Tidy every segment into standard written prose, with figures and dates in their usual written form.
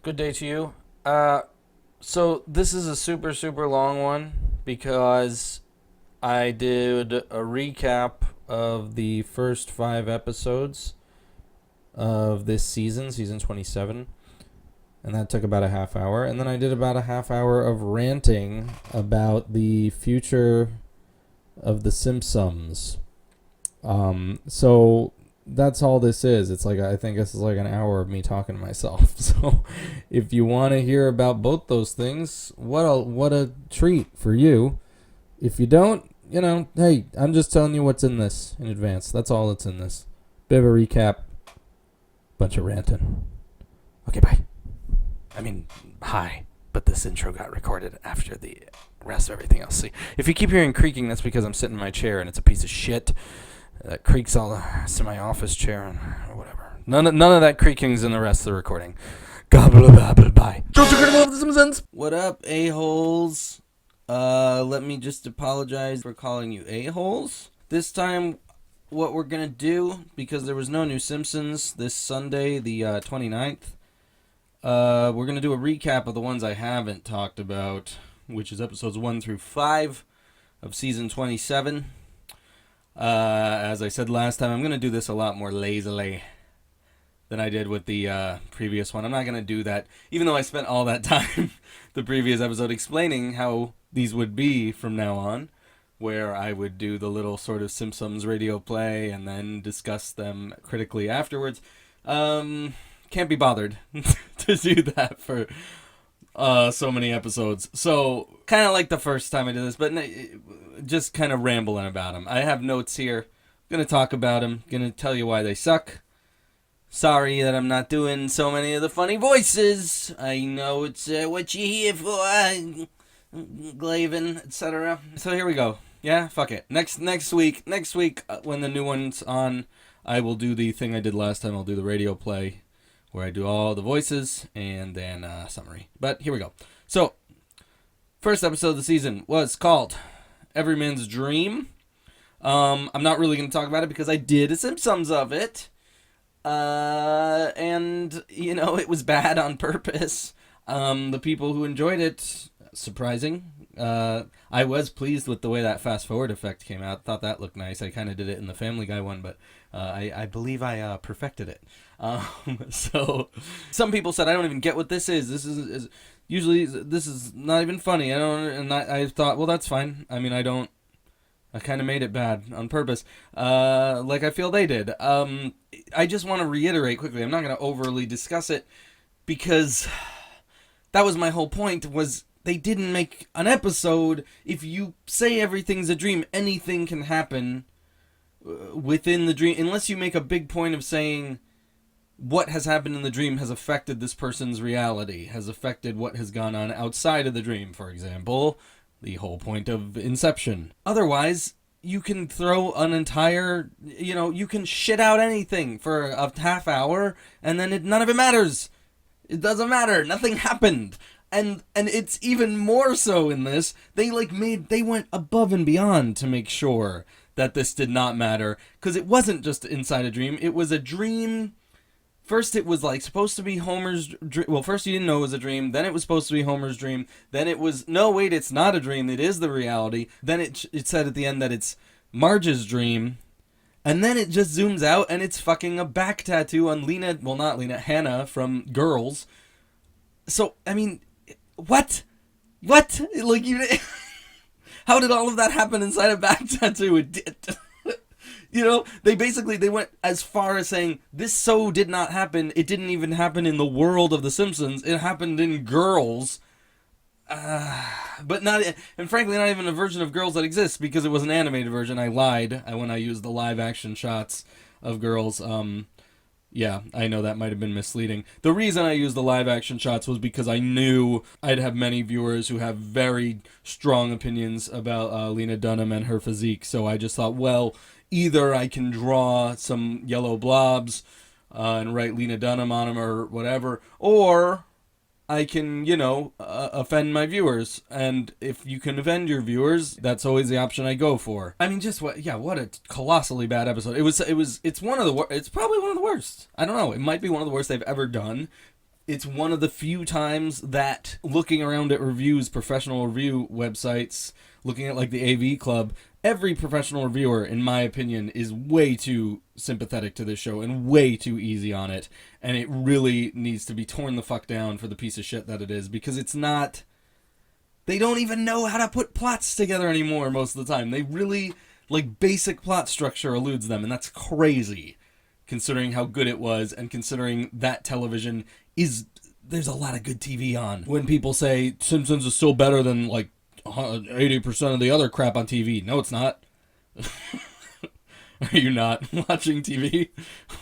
Good day to you. So this is a super, super long one because I did a recap of the first 5 episodes of this season, season 27, and that took about a half hour. And then I did about a half hour of ranting about the future of the Simpsons. So that's all this is. It's like, I think this is like an hour of me talking to myself. So if you want to hear about both those things, what a treat for you. If you don't, hey, I'm just telling you what's in this in advance. That's all that's in this. Bit of a recap, bunch of ranting. Okay, bye. I mean, hi. But this intro got recorded after the rest of everything else. See, if you keep hearing creaking, that's because I'm sitting in my chair and it's a piece of shit that creaks all the rest of my office chair and whatever. None of that creaking's in the rest of the recording. Gobble gobble bye. What up, a-holes? Let me just apologize for calling you a-holes. This time, what we're gonna do, because there was no new Simpsons this Sunday, the 29th, we're gonna do a recap of the ones I haven't talked about, which is episodes 1 through 5 of season 27. As I said last time, I'm going to do this a lot more lazily than I did with the previous one. I'm not going to do that, even though I spent all that time, the previous episode, explaining how these would be from now on, where I would do the little sort of Simpsons radio play and then discuss them critically afterwards. Can't be bothered to do that for so many episodes. So, kind of like the first time I did this, but just kind of rambling about them. I have notes here. I'm going to talk about them. Going to tell you why they suck. Sorry that I'm not doing so many of the funny voices. I know it's what you're here for, Glavin, etc. So here we go. Yeah, fuck it. Next week, when the new one's on, I will do the thing I did last time. I'll do the radio play, where I do all the voices, and then summary. But here we go. So, first episode of the season was called Everyman's Dream. I'm not really going to talk about it because I did a Simpsums of it. And, it was bad on purpose. The people who enjoyed it, surprising. I was pleased with the way that fast forward effect came out. Thought that looked nice. I kind of did it in the Family Guy one, but I believe I perfected it. So some people said, I don't even get what this is. This is usually this is not even funny. I thought, well, that's fine. I mean, I kind of made it bad on purpose, like I feel they did. I just want to reiterate quickly. I'm not going to overly discuss it because that was my whole point. Was they didn't make an episode. If you say everything's a dream, anything can happen within the dream, unless you make a big point of saying what has happened in the dream has affected this person's reality, has affected what has gone on outside of the dream, for example, the whole point of Inception. Otherwise, you can throw an entire, you can shit out anything for a half hour, and then none of it matters. It doesn't matter. Nothing happened. And it's even more so in this. They went above and beyond to make sure that this did not matter, because it wasn't just inside a dream. It was a dream. First, it was supposed to be Homer's dream. Well, first you didn't know it was a dream. Then it was supposed to be Homer's dream. Then it was, no, wait, it's not a dream. It is the reality. Then it said at the end that it's Marge's dream. And then it just zooms out and it's fucking a back tattoo on Hannah from Girls. So, I mean, what? How did all of that happen inside a back tattoo? It did. They went as far as saying, this so did not happen. It didn't even happen in the world of The Simpsons. It happened in Girls. But not, and frankly, not even a version of Girls that exists, because it was an animated version. I lied when I used the live action shots of Girls. Yeah, I know that might have been misleading. The reason I used the live action shots was because I knew I'd have many viewers who have very strong opinions about Lena Dunham and her physique. So I just thought, well, either I can draw some yellow blobs and write Lena Dunham on them or whatever, or I can, offend my viewers. And if you can offend your viewers, that's always the option I go for. I mean, what a colossally bad episode. It's probably one of the worst. I don't know. It might be one of the worst they've ever done. It's one of the few times that looking around at reviews, professional review websites, looking at like the AV Club, every professional reviewer, in my opinion, is way too sympathetic to this show and way too easy on it. And it really needs to be torn the fuck down for the piece of shit that it is, because it's not... They don't even know how to put plots together anymore most of the time. They really, like, basic plot structure eludes them, and that's crazy, considering how good it was, and considering that television is... There's a lot of good TV on. When people say Simpsons is still better than, like, 80% of the other crap on TV. No, it's not. Are you not watching TV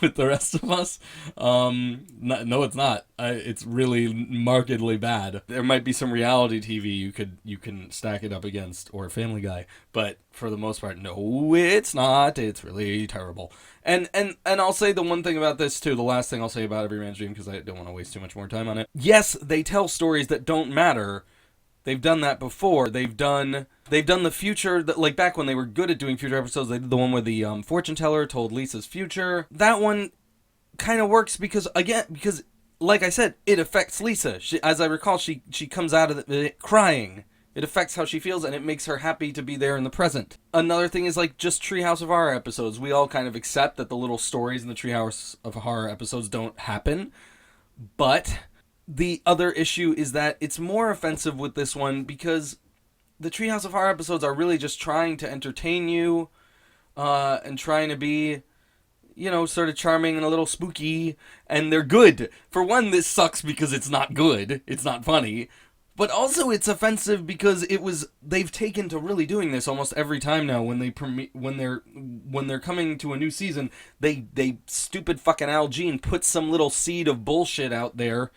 with the rest of us? No, it's not. It's really markedly bad. There might be some reality TV you can stack it up against, or Family Guy, but for the most part, no, it's not. It's really terrible. And I'll say the one thing about this too. The last thing I'll say about Every Man's Dream, because I don't want to waste too much more time on it. Yes, they tell stories that don't matter. They've done that before. They've done the future, like back when they were good at doing future episodes. They did the one where the fortune teller told Lisa's future. That one kind of works because like I said, it affects Lisa. As I recall, she comes out of it crying. It affects how she feels, and it makes her happy to be there in the present. Another thing is like just Treehouse of Horror episodes. We all kind of accept that the little stories in the Treehouse of Horror episodes don't happen, but the other issue is that it's more offensive with this one because the Treehouse of Horror episodes are really just trying to entertain you, and trying to be, sort of charming and a little spooky, and they're good. For one, this sucks because it's not good. It's not funny. But also it's offensive because they've taken to really doing this almost every time now when they're coming to a new season, they stupid fucking Al Jean puts some little seed of bullshit out there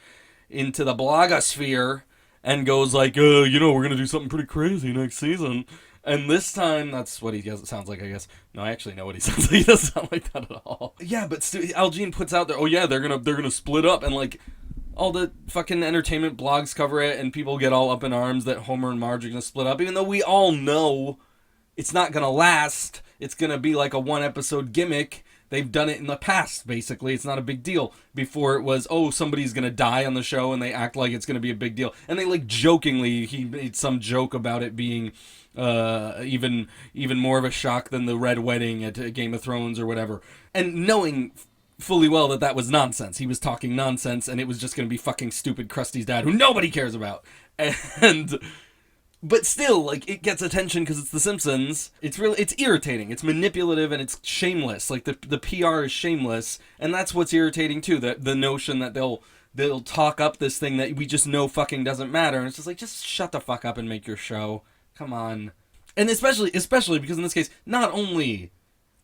into the blogosphere and goes like, we're going to do something pretty crazy next season. And this time, that's what he sounds like, I guess. No, I actually know what he sounds like. He doesn't sound like that at all. Yeah, but Al Jean puts out there, they're gonna split up, and like, all the fucking entertainment blogs cover it, and people get all up in arms that Homer and Marge are gonna split up, even though we all know it's not gonna last. It's gonna be like a one-episode gimmick. They've done it in the past, basically. It's not a big deal. Before it was, somebody's going to die on the show, and they act like it's going to be a big deal. And they, like, jokingly, he made some joke about it being even more of a shock than the Red Wedding at Game of Thrones or whatever. And knowing fully well that was nonsense. He was talking nonsense, and it was just going to be fucking stupid Krusty's dad, who nobody cares about. But still, like, it gets attention because it's The Simpsons. It's irritating. It's manipulative, and it's shameless. Like, the PR is shameless, and that's what's irritating, too. The notion that they'll talk up this thing that we just know fucking doesn't matter. And it's just like, just shut the fuck up and make your show. Come on. And especially because in this case, not only...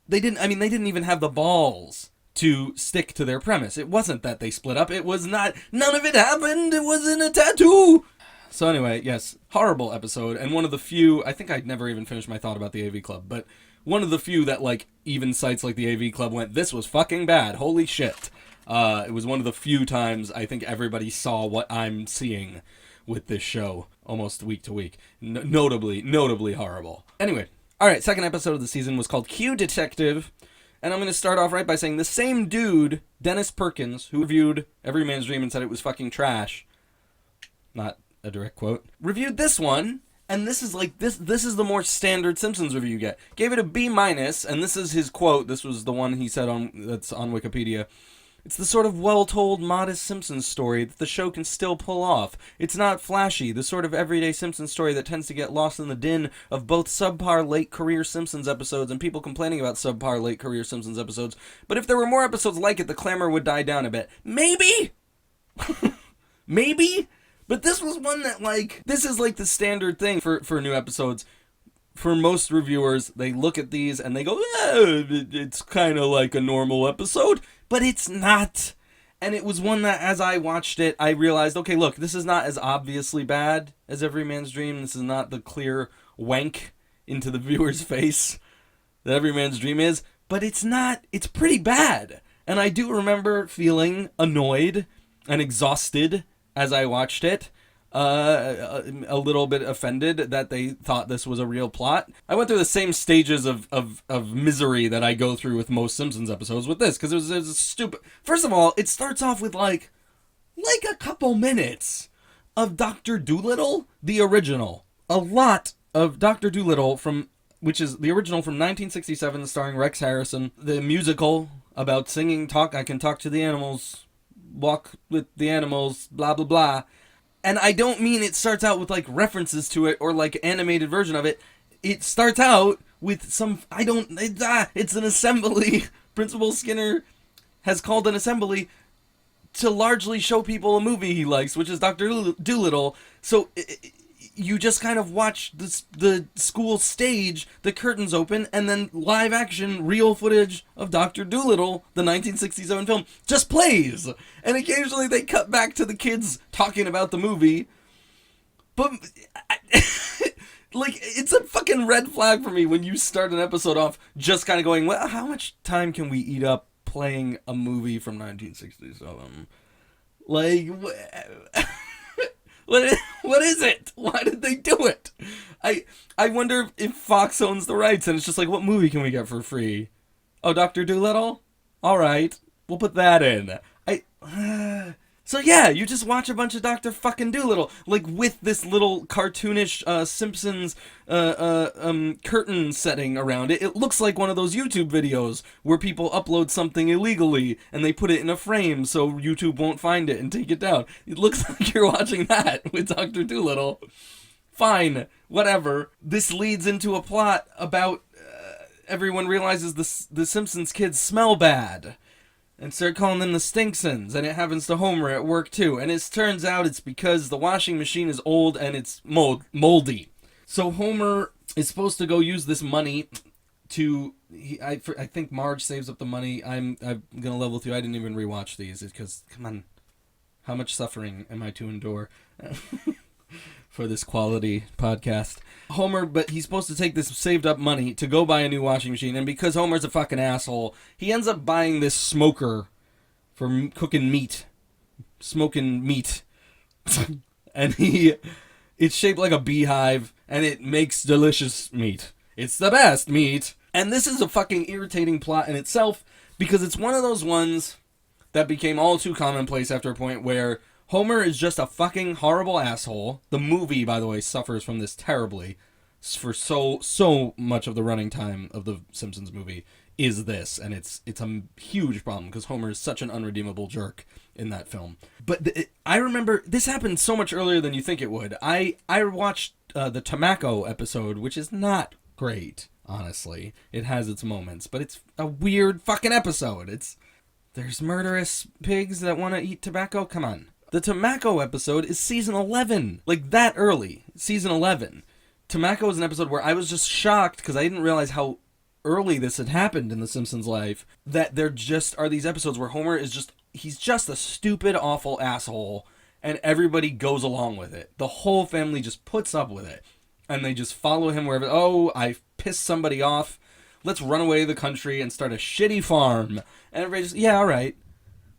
They didn't even have the balls to stick to their premise. It wasn't that they split up. It was not... None of it happened. It wasn't a tattoo. So anyway, yes, horrible episode, and one of the few, I think I'd never even finished my thought about the AV Club, but one of the few that, like, even sites like the AV Club went, this was fucking bad, holy shit. It was one of the few times I think everybody saw what I'm seeing with this show, almost week to week. Notably horrible. Anyway, alright, second episode of the season was called Q Detective, and I'm going to start off right by saying the same dude, Dennis Perkins, who reviewed Every Man's Dream and said it was fucking trash, not a direct quote, reviewed this one, and this is like this is the more standard Simpsons review you get. Gave it a B-, and this is his quote. This was the one he said that's on Wikipedia. It's the sort of well-told, modest Simpsons story that the show can still pull off. It's not flashy, the sort of everyday Simpsons story that tends to get lost in the din of both subpar late-career Simpsons episodes and people complaining about subpar late-career Simpsons episodes. But if there were more episodes like it, the clamor would die down a bit. Maybe? Maybe? But this was one that, like, this is like the standard thing for new episodes. For most reviewers, they look at these and they go, it's kind of like a normal episode, but it's not. And it was one that, as I watched it, I realized, okay, look, this is not as obviously bad as Every Man's Dream. This is not the clear wank into the viewer's face that Every Man's Dream is, but it's pretty bad. And I do remember feeling annoyed and exhausted as I watched it, a little bit offended that they thought this was a real plot. I went through the same stages of misery that I go through with most Simpsons episodes with this, because it was stupid. First of all, it starts off with like, like a couple minutes of Dr. Dolittle, the original. A lot of Dr. Dolittle which is the original from 1967, starring Rex Harrison, the musical about singing, I can talk to the animals, walk with the animals, blah, blah, blah. And I don't mean it starts out with, like, references to it or, like, animated version of it. It starts out with it's an assembly. Principal Skinner has called an assembly to largely show people a movie he likes, which is Dr. Dolittle. So you just kind of watch the school stage, the curtains open, and then live action, real footage of Dr. Dolittle, the 1967 film, just plays. And occasionally they cut back to the kids talking about the movie. But, like, it's a fucking red flag for me when you start an episode off just kind of going, well, how much time can we eat up playing a movie from 1967? Like, what is it? Why did they do it? I wonder if Fox owns the rights and it's just like, what movie can we get for free? Oh, Dr. Dolittle? Alright, we'll put that in. So yeah, you just watch a bunch of Dr. fucking Dolittle, like with this little cartoonish Simpsons curtain setting around it. It looks like one of those YouTube videos where people upload something illegally and they put it in a frame so YouTube won't find it and take it down. It looks like you're watching that with Dr. Dolittle. Fine, whatever. This leads into a plot about everyone realizes the Simpsons kids smell bad. And start calling them the Stinksons, and it happens to Homer at work too. And it turns out it's because the washing machine is old and it's moldy. So Homer is supposed to go use this money to... I think Marge saves up the money. I'm gonna level with you. I didn't even rewatch these because, come on, how much suffering am I to endure for this quality podcast? Homer, but he's supposed to take this saved up money to go buy a new washing machine, and because Homer's a fucking asshole, he ends up buying this smoker for cooking meat. Smoking meat. And it's shaped like a beehive, and it makes delicious meat. It's the best meat. And this is a fucking irritating plot in itself, because it's one of those ones that became all too commonplace after a point where Homer is just a fucking horrible asshole. The movie, by the way, suffers from this terribly. For so much of the running time of the Simpsons movie is this, and it's a huge problem because Homer is such an unredeemable jerk in that film. But I remember this happened so much earlier than you think it would. I watched the Tobacco episode, which is not great, honestly. It has its moments, but it's a weird fucking episode. There's murderous pigs that want to eat tobacco. Come on. The Tobacco episode is season 11. Like, that early. Season 11. Tobacco is an episode where I was just shocked because I didn't realize how early this had happened in The Simpsons' life. That there just are these episodes where Homer is he's just a stupid, awful asshole. And everybody goes along with it. The whole family just puts up with it. And they just follow him wherever. Oh, I pissed somebody off. Let's run away to the country and start a shitty farm. And everybody just, yeah, all right.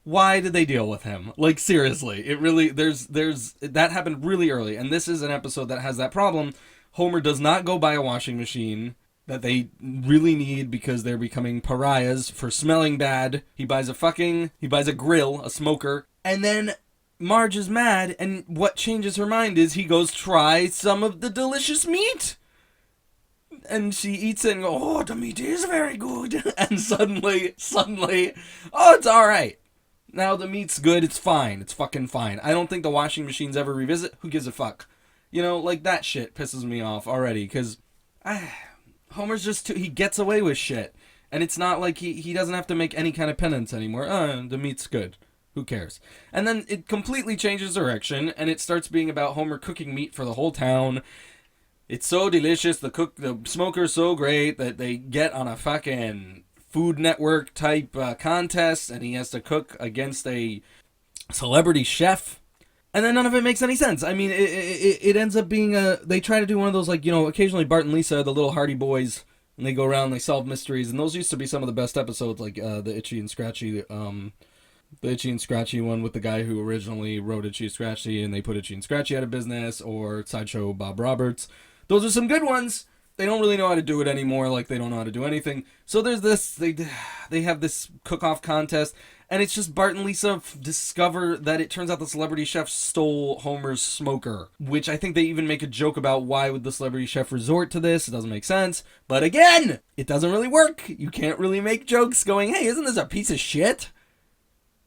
Why did they deal with him? Like, seriously, it really, that happened really early, and this is an episode that has that problem. Homer does not go buy a washing machine that they really need because they're becoming pariahs for smelling bad. He buys a grill, a smoker, and then Marge is mad, and what changes her mind is he goes, try some of the delicious meat. And she eats it and goes, oh, the meat is very good. And suddenly, oh, it's all right. Now the meat's good, it's fine. It's fucking fine. I don't think the washing machines ever revisit. Who gives a fuck? You know, like, that shit pisses me off already, because Homer's just he gets away with shit. And it's not like he doesn't have to make any kind of penance anymore. The meat's good. Who cares? And then it completely changes direction, and it starts being about Homer cooking meat for the whole town. It's so delicious, the smoker's so great that they get on a fucking Food Network type contest, and he has to cook against a celebrity chef, and then none of it makes any sense. I mean, it ends up being they try to do one of those, like, you know, occasionally Bart and Lisa, the little Hardy Boys, and they go around and they solve mysteries, and those used to be some of the best episodes, like the Itchy and Scratchy one with the guy who originally wrote Itchy and Scratchy, and they put Itchy and Scratchy out of business, or Sideshow Bob Roberts. Those are some good ones. They don't really know how to do it anymore, like they don't know how to do anything. So there's this, they have this cook-off contest, And it's just Bart and Lisa discover that it turns out the celebrity chef stole Homer's smoker, which I think they even make a joke about why would the celebrity chef resort to this. It doesn't make sense. But again, it doesn't really work. You can't really make jokes going, hey, isn't this a piece of shit?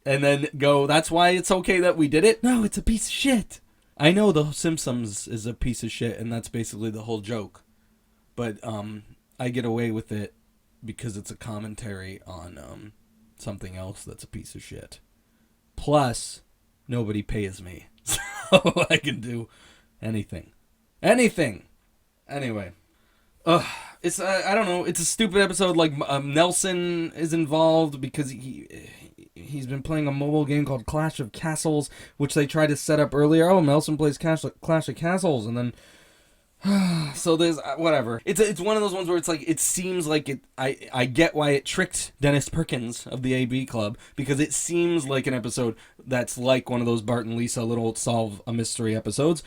And then go, that's why it's okay that we did it? No, it's a piece of shit. I know the Simpsons is a piece of shit, and that's basically the whole joke. But I get away with it because it's a commentary on something else that's a piece of shit. Plus, nobody pays me, so I can do anything. Anything! Anyway. It's, I don't know, it's a stupid episode. Like, Nelson is involved because he's been playing a mobile game called Clash of Castles, which they tried to set up earlier. Oh, Nelson plays Clash of Castles, and then so there's whatever. It's one of those ones where it's like it seems like it. I get why it tricked Dennis Perkins of the AB Club, because it seems like an episode that's like one of those Bart and Lisa little solve a mystery episodes,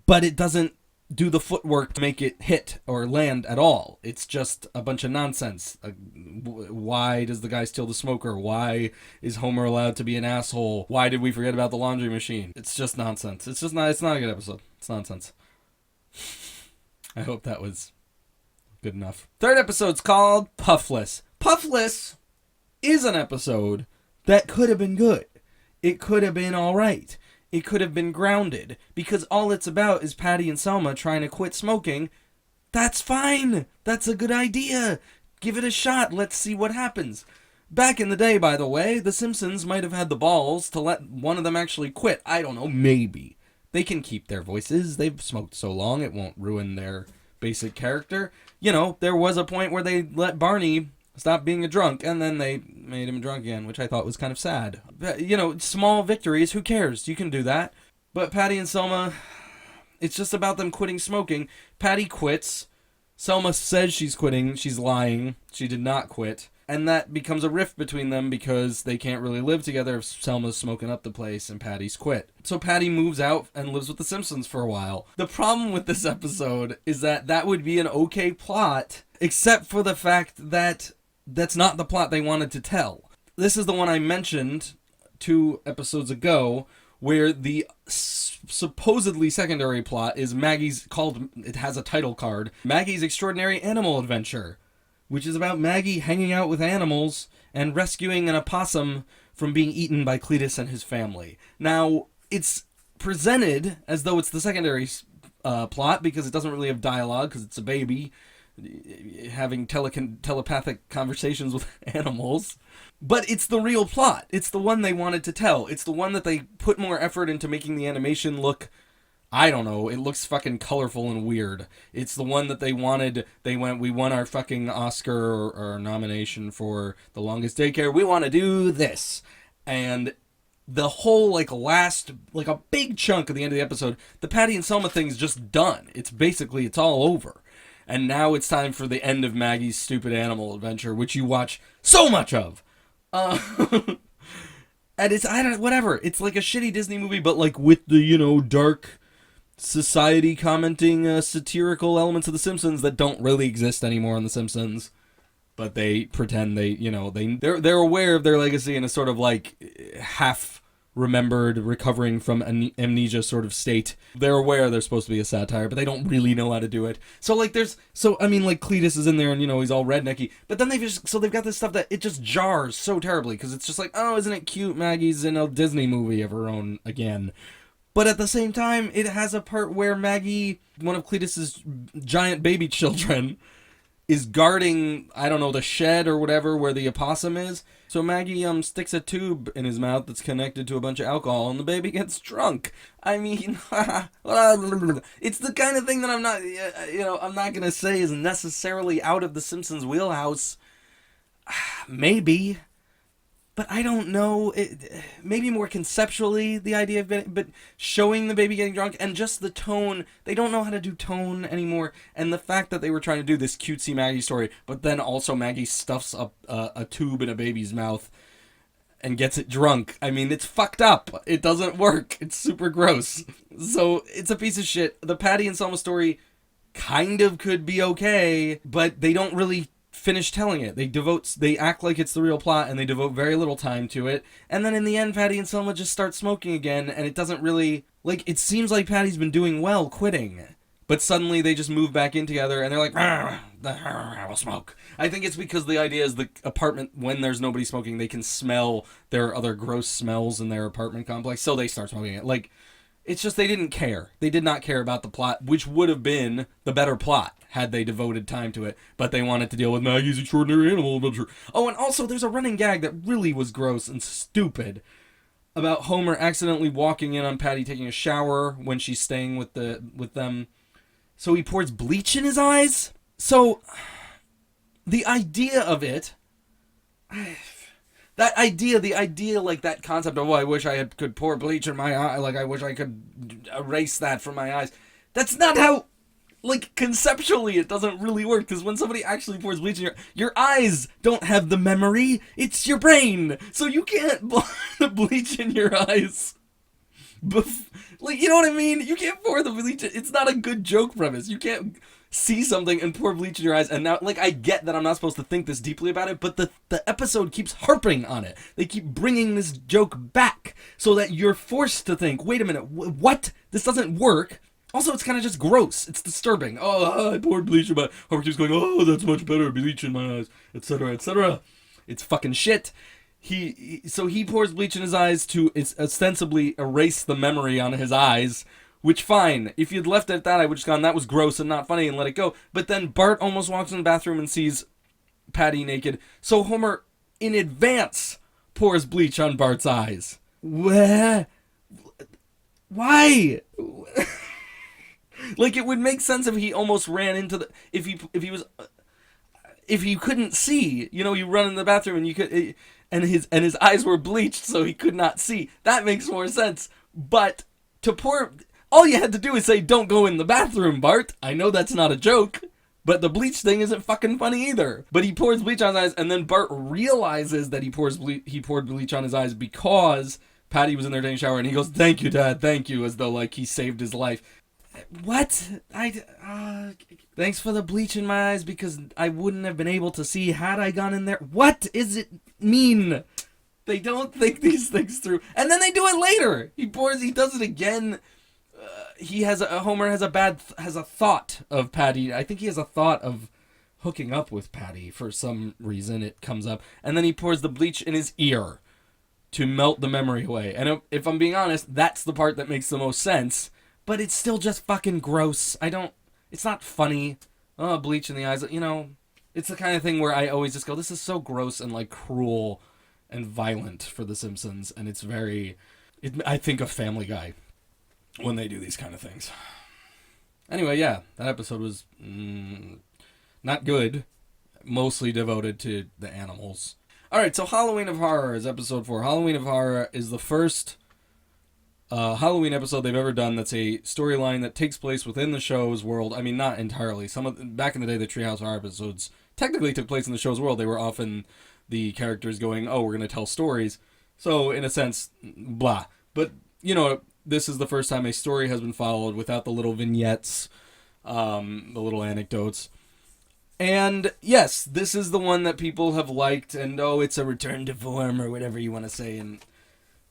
but it doesn't do the footwork to make it hit or land at all. It's just a bunch of nonsense. Why does the guy steal the smoker? Why is Homer allowed to be an asshole? Why did we forget about the laundry machine? It's just nonsense. It's not a good episode. It's nonsense. I hope that was good enough. Third episode's called Puffless. Puffless is an episode that could have been good. It could have been alright. It could have been grounded, because all it's about is Patty and Selma trying to quit smoking. That's fine. That's a good idea. Give it a shot. Let's see what happens. Back in the day, by the way, the Simpsons might have had the balls to let one of them actually quit. I don't know, maybe. They can keep their voices. They've smoked so long, it won't ruin their basic character. You know, there was a point where they let Barney stop being a drunk, and then they made him drunk again, which I thought was kind of sad. But, you know, small victories, who cares? You can do that. But Patty and Selma, it's just about them quitting smoking. Patty quits. Selma says she's quitting. She's lying. She did not quit. And that becomes a rift between them because they can't really live together if Selma's smoking up the place and Patty's quit. So Patty moves out and lives with the Simpsons for a while. The problem with this episode is that would be an okay plot, except for the fact that that's not the plot they wanted to tell. This is the one I mentioned 2 episodes ago, where the supposedly secondary plot is it has a title card, Maggie's Extraordinary Animal Adventure, which is about Maggie hanging out with animals and rescuing an opossum from being eaten by Cletus and his family. Now, it's presented as though it's the secondary plot, because it doesn't really have dialogue, because it's a baby having telepathic conversations with animals. But it's the real plot. It's the one they wanted to tell. It's the one that they put more effort into making the animation look, I don't know, it looks fucking colorful and weird. It's the one that they wanted. We won our fucking Oscar or nomination for the longest daycare. We want to do this. And the whole, a big chunk of the end of the episode, the Patty and Selma thing's just done. It's all over. And now it's time for the end of Maggie's Stupid Animal Adventure, which you watch so much of. And it's, whatever. It's like a shitty Disney movie, but like with the, dark society commenting satirical elements of The Simpsons that don't really exist anymore on The Simpsons. But they pretend they're aware of their legacy in a sort of like half remembered, recovering from amnesia sort of state. They're aware they're supposed to be a satire, but they don't really know how to do it. So Cletus is in there and he's all rednecky, but then they've got this stuff that it just jars so terribly, because it's just like, oh, isn't it cute, Maggie's in a Disney movie of her own again. But at the same time, it has a part where Maggie, one of Cletus's giant baby children, is guarding, I don't know, the shed or whatever where the opossum is. So Maggie sticks a tube in his mouth that's connected to a bunch of alcohol, and the baby gets drunk. I mean, it's the kind of thing that I'm not going to say is necessarily out of the Simpsons wheelhouse. Maybe. But I don't know, maybe more conceptually, the idea of but showing the baby getting drunk, and just the tone, they don't know how to do tone anymore, and the fact that they were trying to do this cutesy Maggie story, but then also Maggie stuffs up a tube in a baby's mouth and gets it drunk. I mean, it's fucked up. It doesn't work. It's super gross. So, it's a piece of shit. The Patty and Selma story kind of could be okay, but they don't really finish telling it. They act like it's the real plot, and they devote very little time to it. And then in the end, Patty and Selma just start smoking again, and it doesn't really, like, it seems like Patty's been doing well quitting. But suddenly they just move back in together, and they're like, I will smoke. I think it's because the idea is the apartment, when there's nobody smoking, they can smell their other gross smells in their apartment complex, so they start smoking it. Like, it's just they didn't care. They did not care about the plot, which would have been the better plot had they devoted time to it. But they wanted to deal with Maggie's extraordinary animal adventure. Oh, and also there's a running gag that really was gross and stupid about Homer accidentally walking in on Patty taking a shower when she's staying with them. So he pours bleach in his eyes. So the idea of it, the idea, like that concept of, I wish I could pour bleach in my eye, like I wish I could erase that from my eyes. That's not how, like, conceptually it doesn't really work, because when somebody actually pours bleach in your eyes don't have the memory, it's your brain, so you can't pour the bleach in your eyes. Like, you know what I mean? You can't pour the bleach. It's not a good joke premise. You can't see something and pour bleach in your eyes. And now, like, I get that I'm not supposed to think this deeply about it, but the episode keeps harping on it. They keep bringing this joke back so that you're forced to think, wait a minute, what? This doesn't work. Also, it's kind of just gross. It's disturbing. Oh, I poured bleach in my... Homer keeps going, oh, that's much better, bleach in my eyes, etc., etc. It's fucking shit. So he pours bleach in his eyes to ostensibly erase the memory on his eyes, which, fine. If you'd left it at that, I would just gone, that was gross and not funny, and let it go. But then Bart almost walks in the bathroom and sees Patty naked. So Homer, in advance, pours bleach on Bart's eyes. Why? Like, it would make sense if he almost ran into the... If he couldn't see, you run in the bathroom and you could... And his eyes were bleached, so he could not see. That makes more sense. But to pour... All you had to do is say, don't go in the bathroom, Bart. I know that's not a joke, but the bleach thing isn't fucking funny either. But he pours bleach on his eyes, and then Bart realizes that he poured bleach on his eyes because Patty was in there taking a shower, and he goes, thank you, Dad, thank you, as though, like, he saved his life. What? Thanks for the bleach in my eyes because I wouldn't have been able to see had I gone in there. What does it mean? They don't think these things through. And then they do it later. He does it again. Homer has a thought of Patty. I think he has a thought of hooking up with Patty for some reason. It comes up. And then he pours the bleach in his ear to melt the memory away. And if I'm being honest, that's the part that makes the most sense. But it's still just fucking gross. It's not funny. Oh, bleach in the eyes. It's the kind of thing where I always just go, this is so gross and, like, cruel and violent for The Simpsons. And it's I think of Family Guy when they do these kind of things. Anyway, yeah, that episode was not good. Mostly devoted to the animals. Alright, so Halloween of Horror is episode 4. Halloween of Horror is the first... Halloween episode they've ever done that's a storyline that takes place within the show's world. I mean, not entirely. Back in the day, the Treehouse Horror episodes technically took place in the show's world. They were often the characters going, oh, we're going to tell stories. So, in a sense, blah. But, this is the first time a story has been followed without the little vignettes, the little anecdotes. And, yes, this is the one that people have liked, and, it's a return to form, or whatever you want to say, and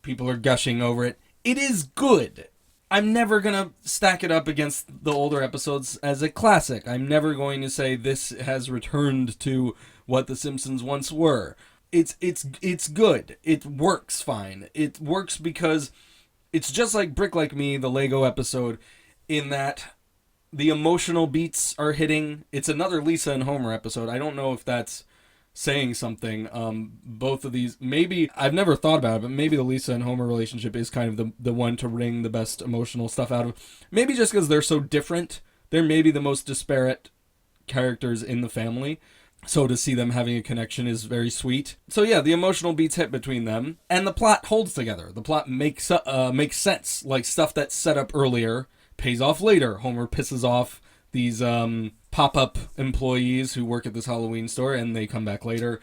people are gushing over it. It is good. I'm never going to stack it up against the older episodes as a classic. I'm never going to say this has returned to what The Simpsons once were. It's good. It works fine. It works because it's just like Brick Like Me, the Lego episode, in that the emotional beats are hitting. It's another Lisa and Homer episode. I don't know if that's saying something. Both of these, maybe, I've never thought about it, but maybe the Lisa and Homer relationship is kind of the one to wring the best emotional stuff out of. Maybe just because they're so different. They're maybe the most disparate characters in the family. So to see them having a connection is very sweet. So yeah, the emotional beats hit between them, and the plot holds together. The plot makes sense. Like, stuff that's set up earlier pays off later. Homer pisses off these pop-up employees who work at this Halloween store, and they come back later.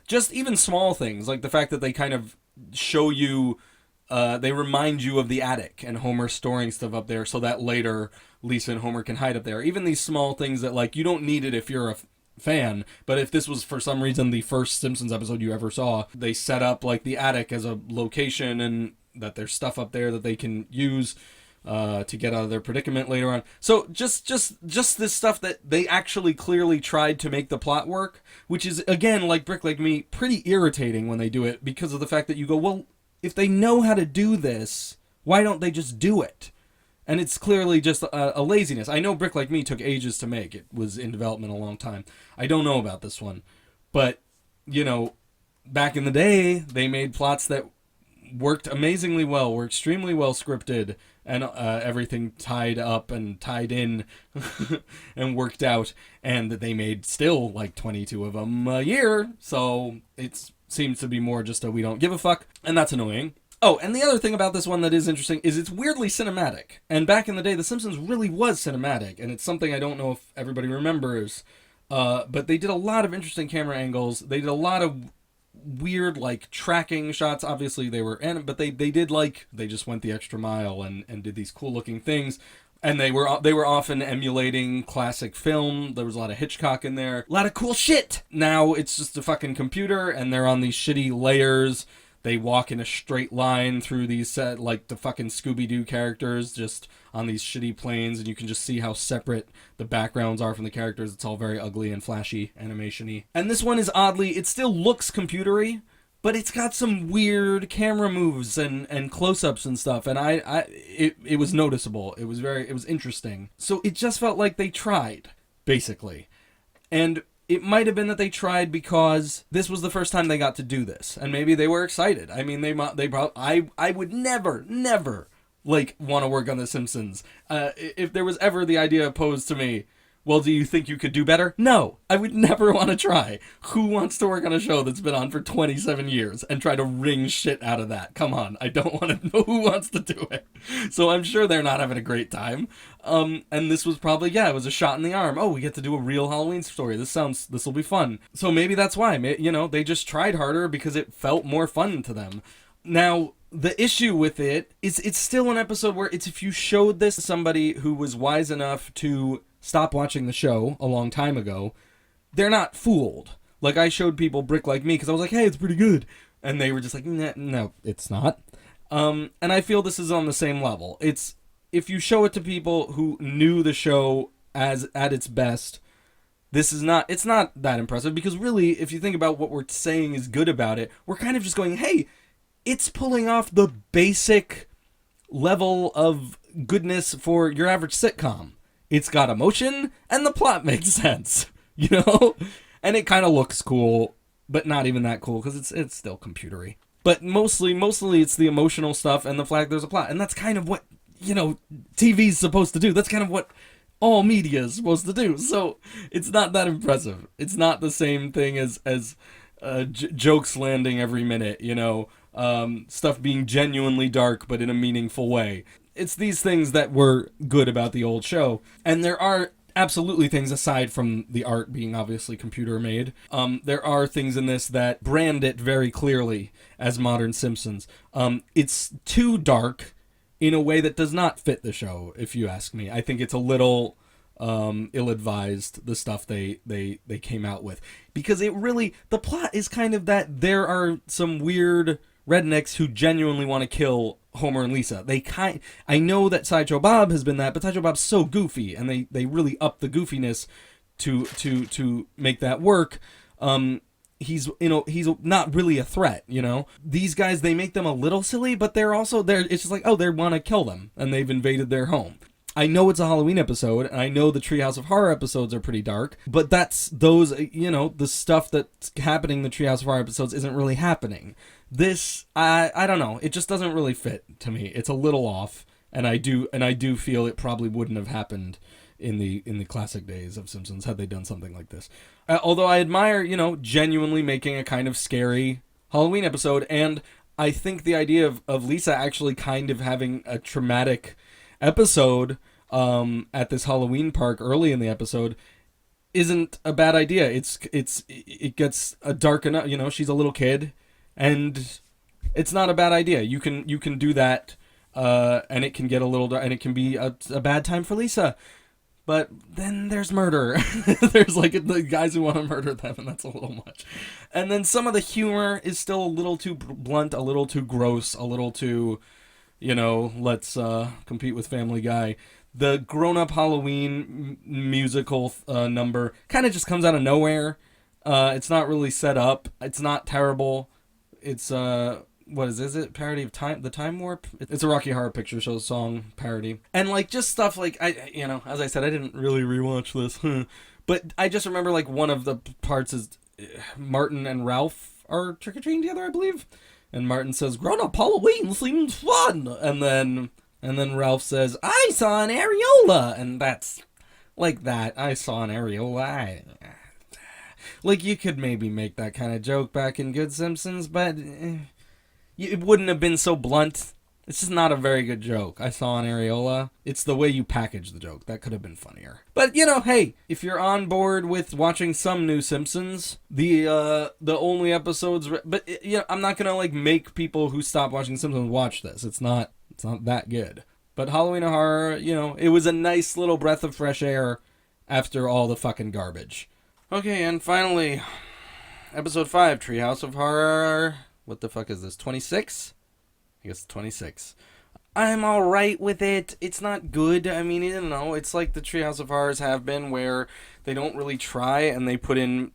Just even small things, like the fact that they kind of show you, they remind you of the attic, and Homer storing stuff up there, so that later Lisa and Homer can hide up there. Even these small things that, like, you don't need it if you're fan, but if this was for some reason the first Simpsons episode you ever saw, they set up like the attic as a location and that there's stuff up there that they can use to get out of their predicament later on. So just this stuff that they actually clearly tried to make the plot work, which is, again, like Brick Like Me, pretty irritating when they do it because of the fact that you go, well, if they know how to do this, why don't they just do it? And it's clearly just a laziness. I know Brick Like Me took ages to make. It was in development a long time. I don't know about this one. But, back in the day, they made plots that worked amazingly well, were extremely well scripted, and everything tied up and tied in and worked out, and they made still like 22 of them a year, so it seems to be more just a we don't give a fuck, and that's annoying. Oh, and the other thing about this one that is interesting is it's weirdly cinematic, and back in the day The Simpsons really was cinematic, and it's something I don't know if everybody remembers, but they did a lot of interesting camera angles, they did a lot of weird like tracking shots. Obviously they were but they did they just went the extra mile and did these cool looking things, and they were often emulating classic film. There was a lot of Hitchcock in there, a lot of cool shit. Now it's just a fucking computer and they're on these shitty layers. They walk in a straight line through these like the fucking Scooby-Doo characters, just on these shitty planes, and you can just see how separate the backgrounds are from the characters. It's all very ugly and flashy, animation-y. And this one is oddly, it still looks computery, but it's got some weird camera moves and close-ups and stuff, and it was noticeable. It was interesting. So it just felt like they tried, basically. And it might have been that they tried because this was the first time they got to do this, and maybe they were excited. I mean, I would never want to work on The Simpsons. If there was ever the idea posed to me, well, do you think you could do better? No, I would never want to try. Who wants to work on a show that's been on for 27 years and try to wring shit out of that? Come on, I don't want to know who wants to do it. So I'm sure they're not having a great time. And this was probably, it was a shot in the arm. Oh, we get to do a real Halloween story. This will be fun. So maybe that's why, they just tried harder because it felt more fun to them. Now, the issue with it is it's still an episode where if you showed this to somebody who was wise enough to stop watching the show a long time ago, they're not fooled. Like, I showed people Brick Like Me because I was like, hey, it's pretty good. And they were just like, no, it's not. And I feel this is on the same level. It's, if you show it to people who knew the show at its best, it's not that impressive, because really, if you think about what we're saying is good about it, we're kind of just going, hey, it's pulling off the basic level of goodness for your average sitcom. It's got emotion, and the plot makes sense, And it kind of looks cool, but not even that cool, because it's still computery. But mostly it's the emotional stuff and the fact there's a plot. And that's kind of what, TV's supposed to do. That's kind of what all media is supposed to do. So it's not that impressive. It's not the same thing as jokes landing every minute, stuff being genuinely dark, but in a meaningful way. It's these things that were good about the old show. And there are absolutely things, aside from the art being obviously computer made. There are things in this that brand it very clearly as modern Simpsons. It's too dark in a way that does not fit the show, if you ask me. I think it's a little ill-advised, the stuff they came out with. Because the plot is kind of that there are some weird rednecks who genuinely want to kill Homer and Lisa. I know that Sideshow Bob has been that, but Sideshow Bob's so goofy, and they really up the goofiness to make that work. He's not really a threat, These guys, they make them a little silly, but they're also there. It's just like, oh, they want to kill them, and they've invaded their home. I know it's a Halloween episode, and I know the Treehouse of Horror episodes are pretty dark, but that's those, the stuff that's happening in the Treehouse of Horror episodes isn't really happening. This, I don't know, it just doesn't really fit to me. It's a little off, and I do feel it probably wouldn't have happened in the classic days of Simpsons had they done something like this. Although I admire, genuinely making a kind of scary Halloween episode, and I think the idea of Lisa actually kind of having a traumatic episode at this Halloween park early in the episode isn't a bad idea. It gets a dark enough, she's a little kid, and it's not a bad idea. You can do that, and it can get a little dark, and it can be a bad time for Lisa. But then there's murder. There's like the guys who want to murder them, and that's a little much. And then some of the humor is still a little too blunt, a little too gross, a little too, let's compete with Family Guy. The grown-up Halloween musical number kind of just comes out of nowhere. It's not really set up. It's not terrible. It's what is it? Parody of the Time Warp? It's a Rocky Horror Picture Show song parody. And like just stuff like as I said, I didn't really rewatch this. But I just remember like one of the parts is Martin and Ralph are trick-or-treating together, I believe. And Martin says, "Grown-up Halloween seems fun." And then Ralph says, "I saw an areola." And that's like that. I saw an areola. Like, you could maybe make that kind of joke back in Good Simpsons, but it wouldn't have been so blunt. It's just not a very good joke. I saw an areola. It's the way you package the joke. That could have been funnier. But, hey, if you're on board with watching some new Simpsons, the only episodes... But, I'm not going to, make people who stop watching Simpsons watch this. It's not that good. But Halloween Horror, it was a nice little breath of fresh air after all the fucking garbage. Okay, and finally, episode 5, Treehouse of Horror. What the fuck is this, 26? I guess 26. I'm alright with it. It's not good. I mean, it's like the Treehouse of Horrors have been, where they don't really try, and they put in,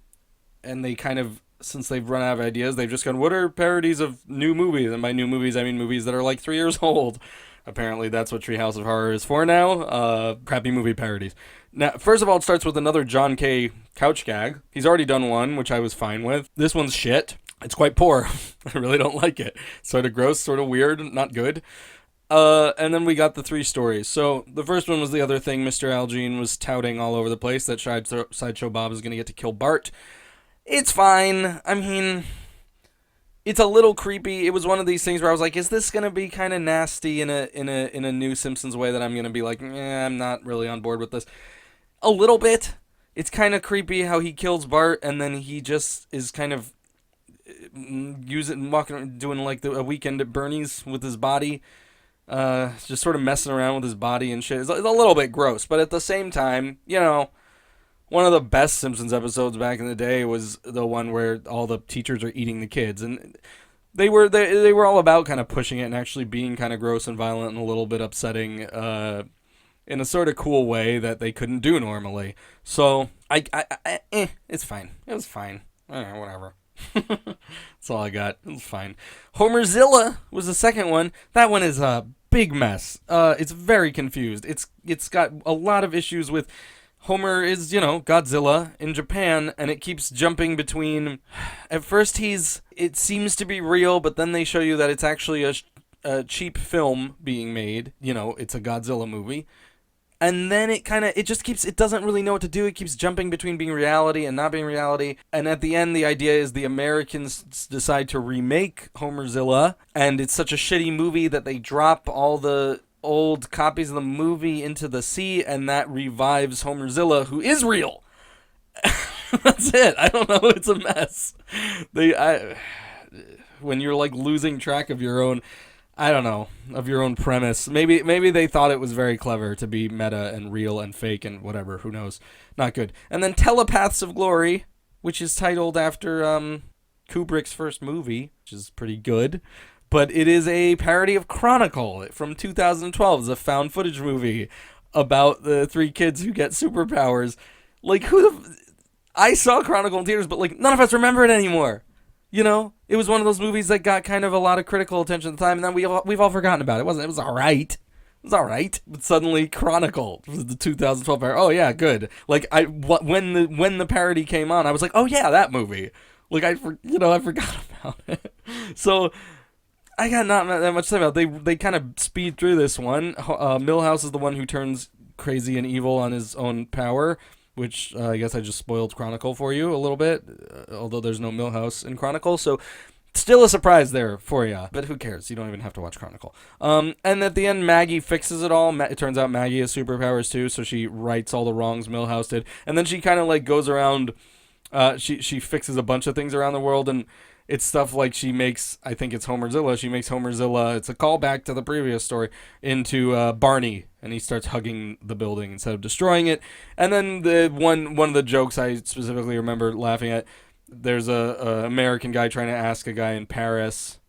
and they kind of, since they've run out of ideas, they've just gone, what are parodies of new movies? And by new movies, I mean movies that are like 3 years old. Apparently, that's what Treehouse of Horror is for now. Crappy movie parodies. Now, first of all, it starts with another John K. couch gag. He's already done one, which I was fine with. This one's shit. It's quite poor. I really don't like it. Sort of gross, sort of weird, not good. And then we got the 3 stories. So, the first one was the other thing Mr. Algene was touting all over the place, that Sideshow Bob is going to get to kill Bart. It's fine. I mean... It's a little creepy. It was one of these things where I was like, is this going to be kind of nasty in a new Simpsons way that I'm going to be like, I'm not really on board with this. A little bit. It's kind of creepy how he kills Bart and then he just is kind of doing like a weekend at Bernie's with his body. Just sort of messing around with his body and shit. It's a little bit gross, but at the same time, one of the best Simpsons episodes back in the day was the one where all the teachers are eating the kids, and they were all about kind of pushing it and actually being kind of gross and violent and a little bit upsetting in a sort of cool way that they couldn't do normally. So it's fine. It was fine. Whatever. That's all I got. It was fine. Homerzilla was the second one. That one is a big mess. It's very confused. It's got a lot of issues with. Homer is, Godzilla in Japan, and it keeps jumping between... At first it seems to be real, but then they show you that it's actually a cheap film being made. It's a Godzilla movie. And then it doesn't really know what to do. It keeps jumping between being reality and not being reality. And at the end, the idea is the Americans decide to remake Homerzilla, and it's such a shitty movie that they drop all the old copies of the movie into the sea, and that revives Homerzilla, who is real. That's it. I don't know. It's a mess. When you're like losing track of your own, I don't know, of your own premise. Maybe they thought it was very clever to be meta and real and fake and whatever. Who knows? Not good. And then Telepaths of Glory, which is titled after Kubrick's first movie, which is pretty good. But it is a parody of Chronicle from 2012. It's a found footage movie about the 3 kids who get superpowers. Like, I saw Chronicle in theaters, but like none of us remember it anymore. It was one of those movies that got kind of a lot of critical attention at the time, and then we've all forgotten about it. It was all right. It was all right, but suddenly Chronicle was the 2012 parody. Oh yeah, good. Like when the parody came on, I was like, oh yeah, that movie. Like I forgot about it. So. I got not that much to say about it. They kind of speed through this one. Milhouse is the one who turns crazy and evil on his own power, which I guess I just spoiled Chronicle for you a little bit, although there's no Milhouse in Chronicle, so still a surprise there for you. But who cares? You don't even have to watch Chronicle. And at the end, Maggie fixes it all. It turns out Maggie has superpowers too, so she rights all the wrongs Milhouse did. And then she kind of like goes around, she fixes a bunch of things around the world, and it's stuff like she makes, I think it's Homerzilla, she makes Homerzilla, it's a callback to the previous story, into Barney, and he starts hugging the building instead of destroying it. And then the one of the jokes I specifically remember laughing at, there's a American guy trying to ask a guy in Paris,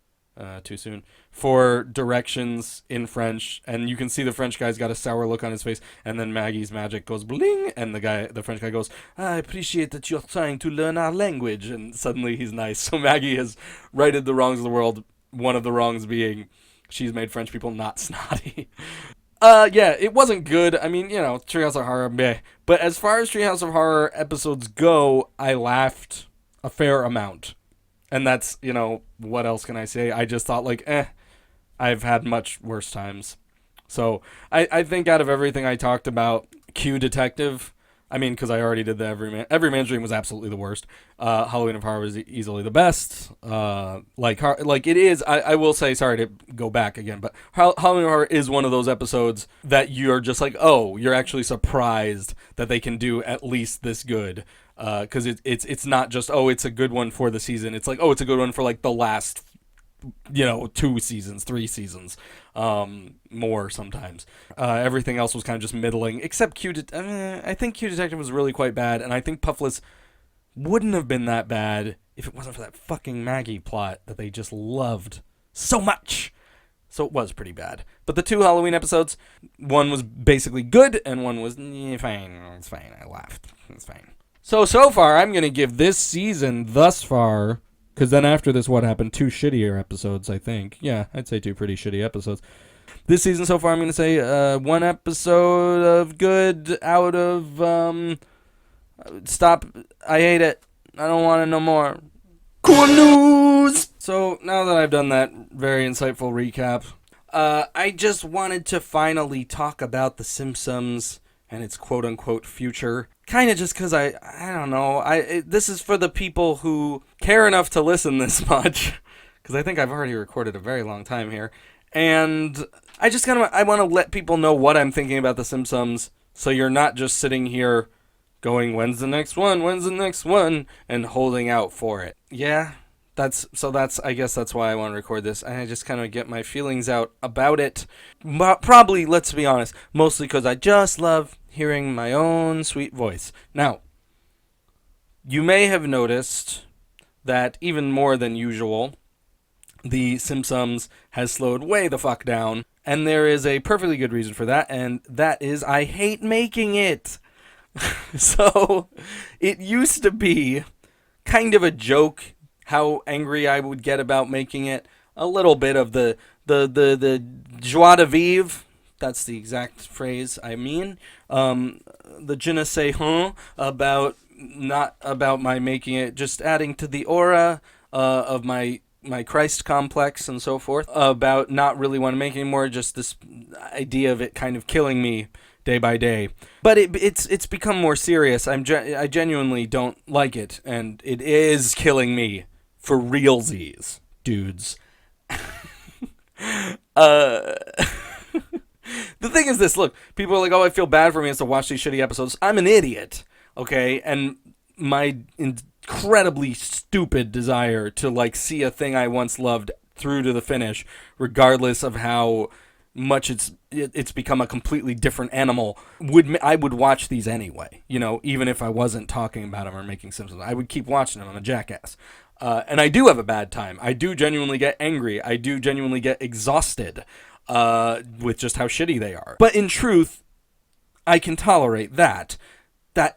too soon, for directions in French, and you can see the French guy's got a sour look on his face, and then Maggie's magic goes bling, and the French guy goes, I appreciate that you're trying to learn our language, and suddenly he's nice. So Maggie has righted the wrongs of the world, one of the wrongs being she's made French people not snotty. Yeah, it wasn't good. I mean, Treehouse of Horror, meh. But as far as Treehouse of Horror episodes go, I laughed a fair amount. And that's, what else can I say? I just thought, I've had much worse times. So I think out of everything I talked about, Q Detective, I mean, because I already did the Every Man's Dream was absolutely the worst. Halloween of Horror was easily the best. Like it is, I will say, sorry to go back again, but Halloween of Horror is one of those episodes that you're just like, oh, you're actually surprised that they can do at least this good. Because it's not just, oh, it's a good one for the season. It's like, oh, it's a good one for like the last 2 seasons, 3 seasons, more sometimes. Everything else was kind of just middling, except I think Q Detective was really quite bad, and I think Puffless wouldn't have been that bad if it wasn't for that fucking Maggie plot that they just loved so much. So it was pretty bad. But the 2 Halloween episodes, one was basically good, and one was fine. It's fine. I laughed. It's fine. So far, I'm going to give this season thus far, because then after this, what happened? 2 shittier episodes, I think. Yeah, I'd say 2 pretty shitty episodes. This season so far, I'm going to say 1 episode of good out of, stop, I hate it. I don't want to know more. Cool news! So now that I've done that very insightful recap, I just wanted to finally talk about the Simpsons and its quote-unquote future. Kind of just because I don't know. This is for the people who care enough to listen this much, because I think I've already recorded a very long time here. And I just I want to let people know what I'm thinking about the Simpsons, so you're not just sitting here going, when's the next one, and holding out for it. Yeah, I guess that's why I want to record this. I just kind of get my feelings out about it. Probably, let's be honest, mostly because I just love hearing my own sweet voice. Now, you may have noticed that even more than usual, the Simpsums has slowed way the fuck down, and there is a perfectly good reason for that, and that is I hate making it. So, it used to be kind of a joke how angry I would get about making it. A little bit of the joie de vivre, that's the exact phrase I mean. The je ne sais rien about my making it, just adding to the aura of my Christ complex and so forth, about not really want to make anymore, just this idea of it kind of killing me day by day. But it's become more serious. I genuinely don't like it, and it is killing me for realsies, dudes. The thing is this, look, people are like, oh, I feel bad for me as to watch these shitty episodes. I'm an idiot, okay? And my incredibly stupid desire to, see a thing I once loved through to the finish, regardless of how much it's become a completely different animal, I would watch these anyway, even if I wasn't talking about them or making Simpsons. I would keep watching them. I'm a jackass. And I do have a bad time. I do genuinely get angry. I do genuinely get exhausted with just how shitty they are. But in truth, I can tolerate that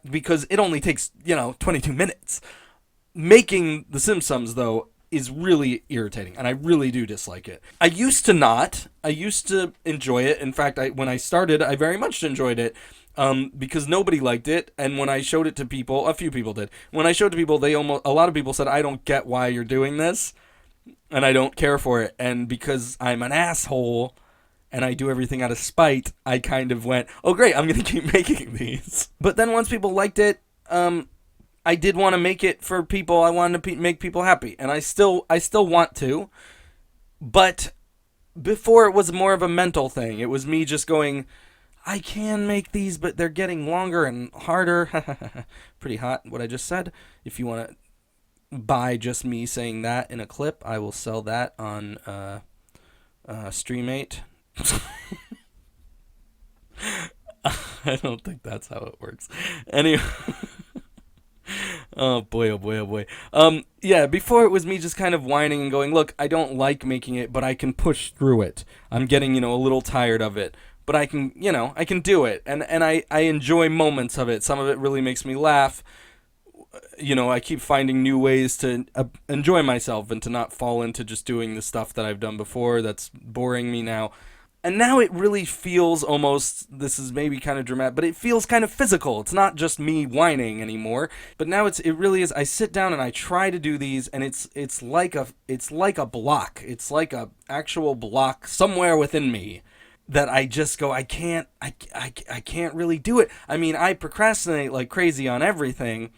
because it only takes, 22 minutes. Making the Simpsons, though, is really irritating, and I really do dislike it. I used to not. I used to enjoy it. In fact, when I started, I very much enjoyed it. Because nobody liked it, and when I showed it to people, a few people did. When I showed it to people, a lot of people said, I don't get why you're doing this, and I don't care for it. And because I'm an asshole, and I do everything out of spite, I kind of went, oh great, I'm going to keep making these. But then once people liked it, I did want to make it for people. I wanted to make people happy, and I still want to. But before, it was more of a mental thing. It was me just going, I can make these, but they're getting longer and harder. Pretty hot, what I just said. If you want to buy just me saying that in a clip, I will sell that on Streamate. I don't think that's how it works. Anyway. Oh boy, oh boy, oh boy. Yeah, before it was me just kind of whining and going, look, I don't like making it, but I can push through it. I'm getting, a little tired of it. But I can, I can do it. And I enjoy moments of it. Some of it really makes me laugh. I keep finding new ways to enjoy myself and to not fall into just doing the stuff that I've done before that's boring me now. And now it really feels almost, this is maybe kind of dramatic, but it feels kind of physical. It's not just me whining anymore. But now it really is. I sit down and I try to do these, and it's like a block. It's like a actual block somewhere within me that I just go, I can't really do it. I mean, I procrastinate like crazy on everything.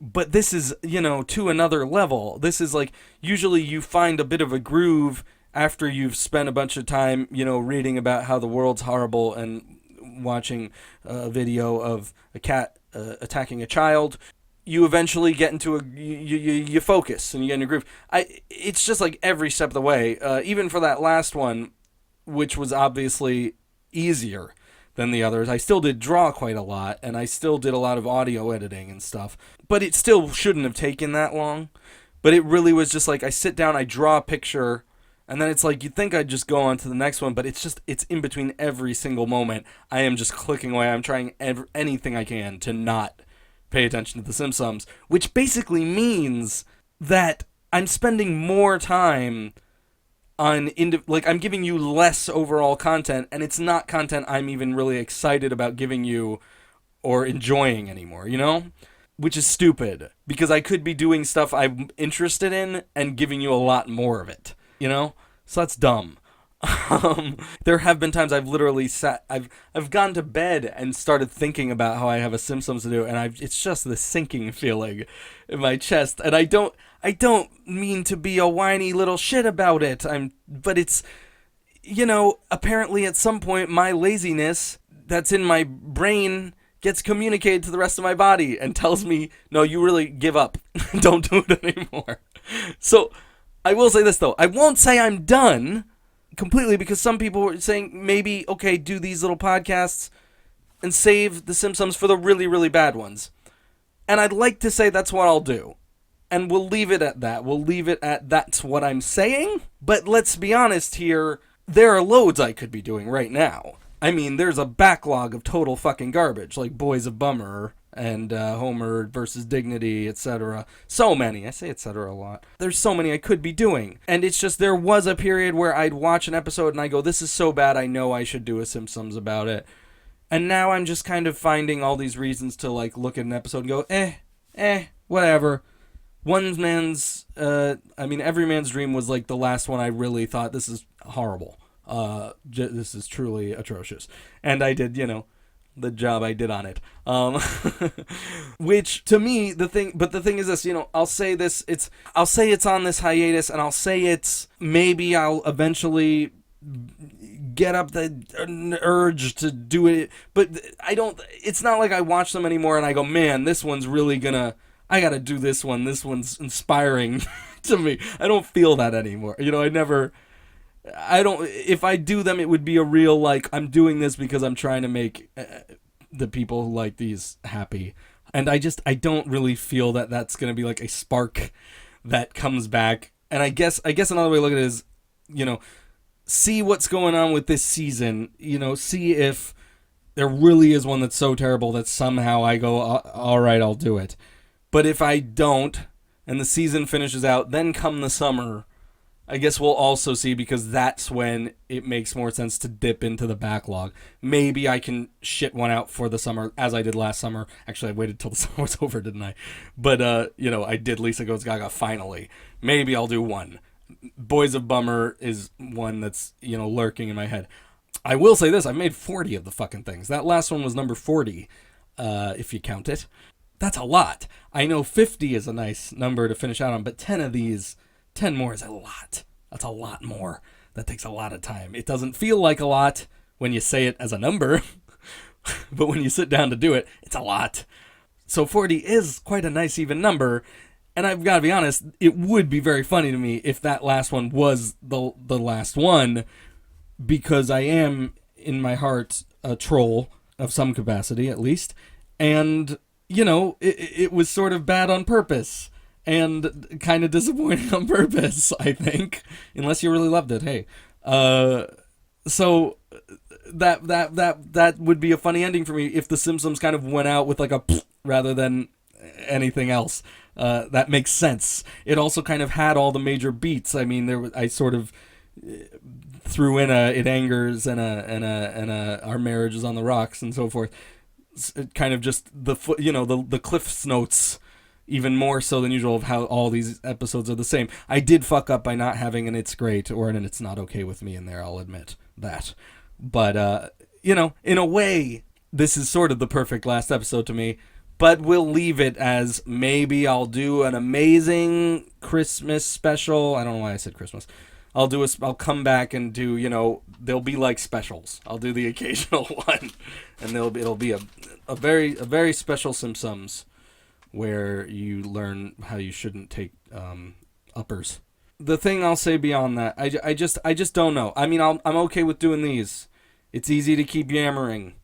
But this is, to another level. This is like, usually you find a bit of a groove after you've spent a bunch of time, reading about how the world's horrible and watching a video of a cat attacking a child. You eventually get into you focus and you get in a groove. It's just like every step of the way. Even for that last one, which was obviously easier than the others, I still did draw quite a lot, and I still did a lot of audio editing and stuff. But it still shouldn't have taken that long. But it really was just like, I sit down, I draw a picture, and then it's like, you'd think I'd just go on to the next one, but it's in between every single moment. I am just clicking away. I'm trying anything I can to not pay attention to the Simpsums, which basically means that I'm spending more time on I'm giving you less overall content, and it's not content I'm even really excited about giving you or enjoying anymore, which is stupid, because I could be doing stuff I'm interested in and giving you a lot more of it, so that's dumb. There have been times I've literally I've gone to bed and started thinking about how I have a Simpsons to do, and it's just this sinking feeling in my chest, and I don't mean to be a whiny little shit about it. But it's, apparently at some point my laziness that's in my brain gets communicated to the rest of my body and tells me, no, you really give up. Don't do it anymore. So I will say this though, I won't say I'm done completely, because some people were saying maybe, okay, do these little podcasts and save the Simpsons for the really, really bad ones. And I'd like to say that's what I'll do. And we'll leave it at that. We'll leave it at that's what I'm saying. But let's be honest here, there are loads I could be doing right now. I mean, there's a backlog of total fucking garbage, like Boys of Bummer and Homer versus Dignity, etc. So many. I say etc. a lot. There's so many I could be doing. And it's just, there was a period where I'd watch an episode and I go, this is so bad, I know I should do a Simpsons about it. And now I'm just kind of finding all these reasons to look at an episode and go, whatever. Every Man's Dream was the last one I really thought, this is horrible. This is truly atrocious. And I did, the job I did on it. Which to me, the thing is this, I'll say it's on this hiatus, and I'll say maybe I'll eventually get up the urge to do it, but it's not like I watch them anymore and I go, man, this one's really I gotta do this one. This one's inspiring to me. I don't feel that anymore. If I do them, it would be a real, I'm doing this because I'm trying to make the people who like these happy. And I don't really feel that that's going to be a spark that comes back. And I guess another way to look at it is, see what's going on with this season, see if there really is one that's so terrible that somehow I go, all right, I'll do it. But if I don't, and the season finishes out, then come the summer, I guess we'll also see, because that's when it makes more sense to dip into the backlog. Maybe I can shit one out for the summer, as I did last summer. Actually, I waited till the summer was over, didn't I? But, I did Lisa Goes Gaga finally. Maybe I'll do one. Boys of Bummer is one that's, lurking in my head. I will say this, I've made 40 of the fucking things. That last one was number 40, if you count it. That's a lot. I know 50 is a nice number to finish out on, but 10 of these, 10 more is a lot. That's a lot more. That takes a lot of time. It doesn't feel like a lot when you say it as a number, but when you sit down to do it, it's a lot. So 40 is quite a nice even number, And I've got to be honest, it would be very funny to me if that last one was the last one, because I am, in my heart, a troll of some capacity, at least. And, it was sort of bad on purpose and kind of disappointing on purpose, I think. Unless you really loved it, hey. So that would be a funny ending for me if the Simpsons kind of went out with like a rather than anything else. That makes sense. It also kind of had all the major beats. I mean, I sort of threw in a "It Angers" and a "Our Marriage Is on the Rocks" and so forth. It kind of just the Cliff's Notes, even more so than usual, of how all these episodes are the same. I did fuck up by not having an "It's Great" or an "It's Not Okay with Me" in there. I'll admit that. But in a way, this is sort of the perfect last episode to me. But we'll leave it as maybe I'll do an amazing Christmas special. I don't know why I said Christmas. I'll come back and do, there'll be like specials. I'll do the occasional one, and it'll be a very special Simpsums where you learn how you shouldn't take uppers. The thing I'll say beyond that, I just don't know. I mean, I'm okay with doing these. It's easy to keep yammering.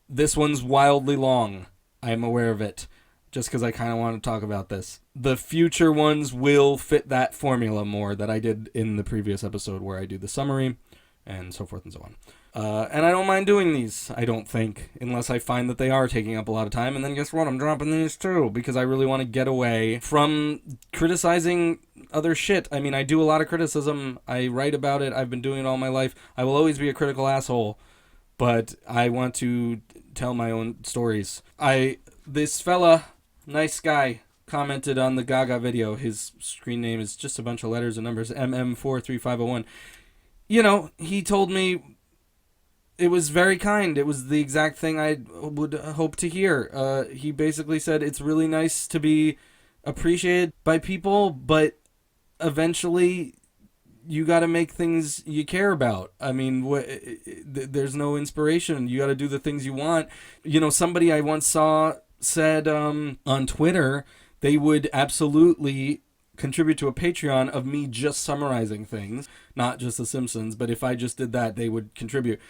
This one's wildly long. I'm aware of it, just because I kind of want to talk about this. The future ones will fit that formula more that I did in the previous episode where I do the summary and so forth and so on. And I don't mind doing these, I don't think, unless I find that they are taking up a lot of time. And then guess what? I'm dropping these too, because I really want to get away from criticizing other shit. I mean, I do a lot of criticism. I write about it. I've been doing it all my life. I will always be a critical asshole, but I want to tell my own stories. This fella, nice guy, commented on the Gaga video. His screen name is just a bunch of letters and numbers, MM43501. He told me it was very kind. It was the exact thing I would hope to hear. He basically said it's really nice to be appreciated by people, but eventually you got to make things you care about. I mean, there's no inspiration. You got to do the things you want. Somebody I once saw said on Twitter they would absolutely contribute to a Patreon of me just summarizing things, not just The Simpsons, but if I just did that, they would contribute.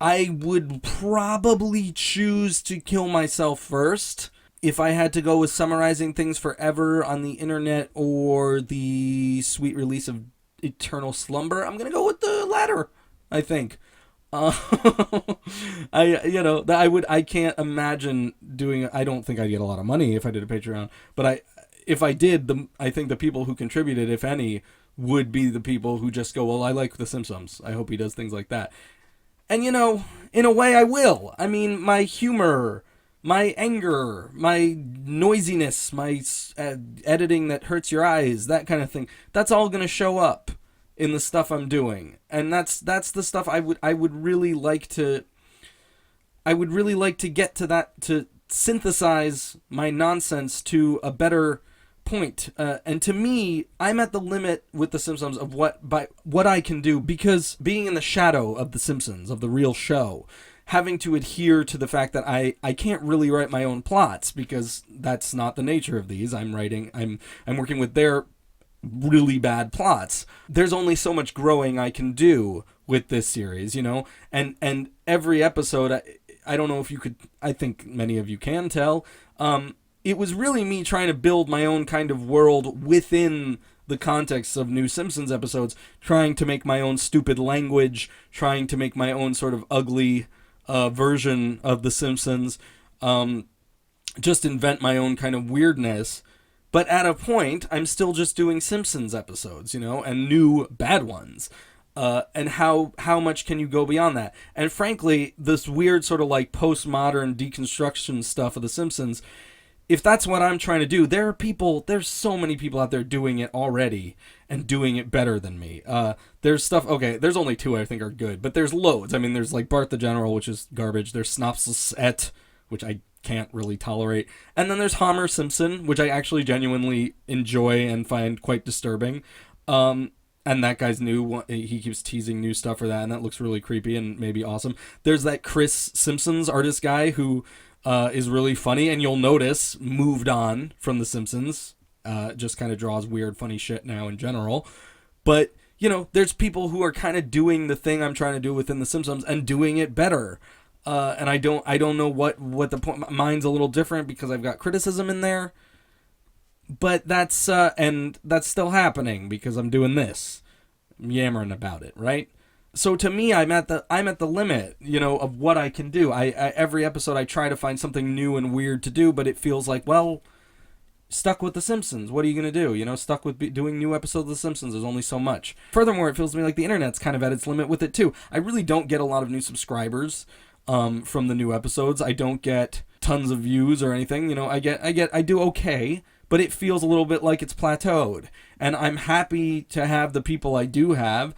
I would probably choose to kill myself first if I had to go with summarizing things forever on the internet or the sweet release of eternal slumber. I'm going to go with the latter, I think. I can't imagine doing it. I don't think I'd get a lot of money if I did a Patreon, but if I did, I think the people who contributed, if any, would be the people who just go, well, I like The Simpsons. I hope he does things like that. And, in a way I will. I mean, my humor, my anger, my noisiness, my editing that hurts your eyes, that kind of thing, that's all going to show up in the stuff I'm doing. And that's the stuff I would really like to get to, that to synthesize my nonsense to a better point. And to me, I'm at the limit with The Simpsons of what I can do, because being in the shadow of The Simpsons, of the real show, having to adhere to the fact that I can't really write my own plots, because that's not the nature of these. I'm working with their really bad plots. There's only so much growing I can do with this series, and every episode, I don't know if you could, I think many of you can tell, it was really me trying to build my own kind of world within the context of new Simpsons episodes, trying to make my own stupid language, trying to make my own sort of ugly version of The Simpsons, just invent my own kind of weirdness. But at a point, I'm still just doing Simpsons episodes, and new bad ones. And how much can you go beyond that? And frankly, this weird sort of like postmodern deconstruction stuff of The Simpsons, if that's what I'm trying to do, there's so many people out there doing it already and doing it better than me. There's stuff, okay, there's only two I think are good, but there's loads. I mean, there's like Bart the General, which is garbage. There's Snopsset, which I can't really tolerate. And then there's Homer Simpson, which I actually genuinely enjoy and find quite disturbing. And that guy's new. He keeps teasing new stuff for that, and that looks really creepy and maybe awesome. There's that Chris Simpsons artist guy who is really funny, and you'll notice moved on from The Simpsons. Just kind of draws weird, funny shit now in general. But, there's people who are kind of doing the thing I'm trying to do within The Simpsons and doing it better. And I don't know what the point. Mine's a little different because I've got criticism in there. But that's still happening because I'm doing this. I'm yammering about it, right? So to me, I'm at the limit, of what I can do. I every episode I try to find something new and weird to do, but it feels like, well, stuck with The Simpsons. What are you going to do? Stuck with doing new episodes of The Simpsons. There's only so much. Furthermore, it feels to me like the internet's kind of at its limit with it too. I really don't get a lot of new subscribers from the new episodes. I don't get tons of views or anything. I do okay, but it feels a little bit like it's plateaued. And I'm happy to have the people I do have.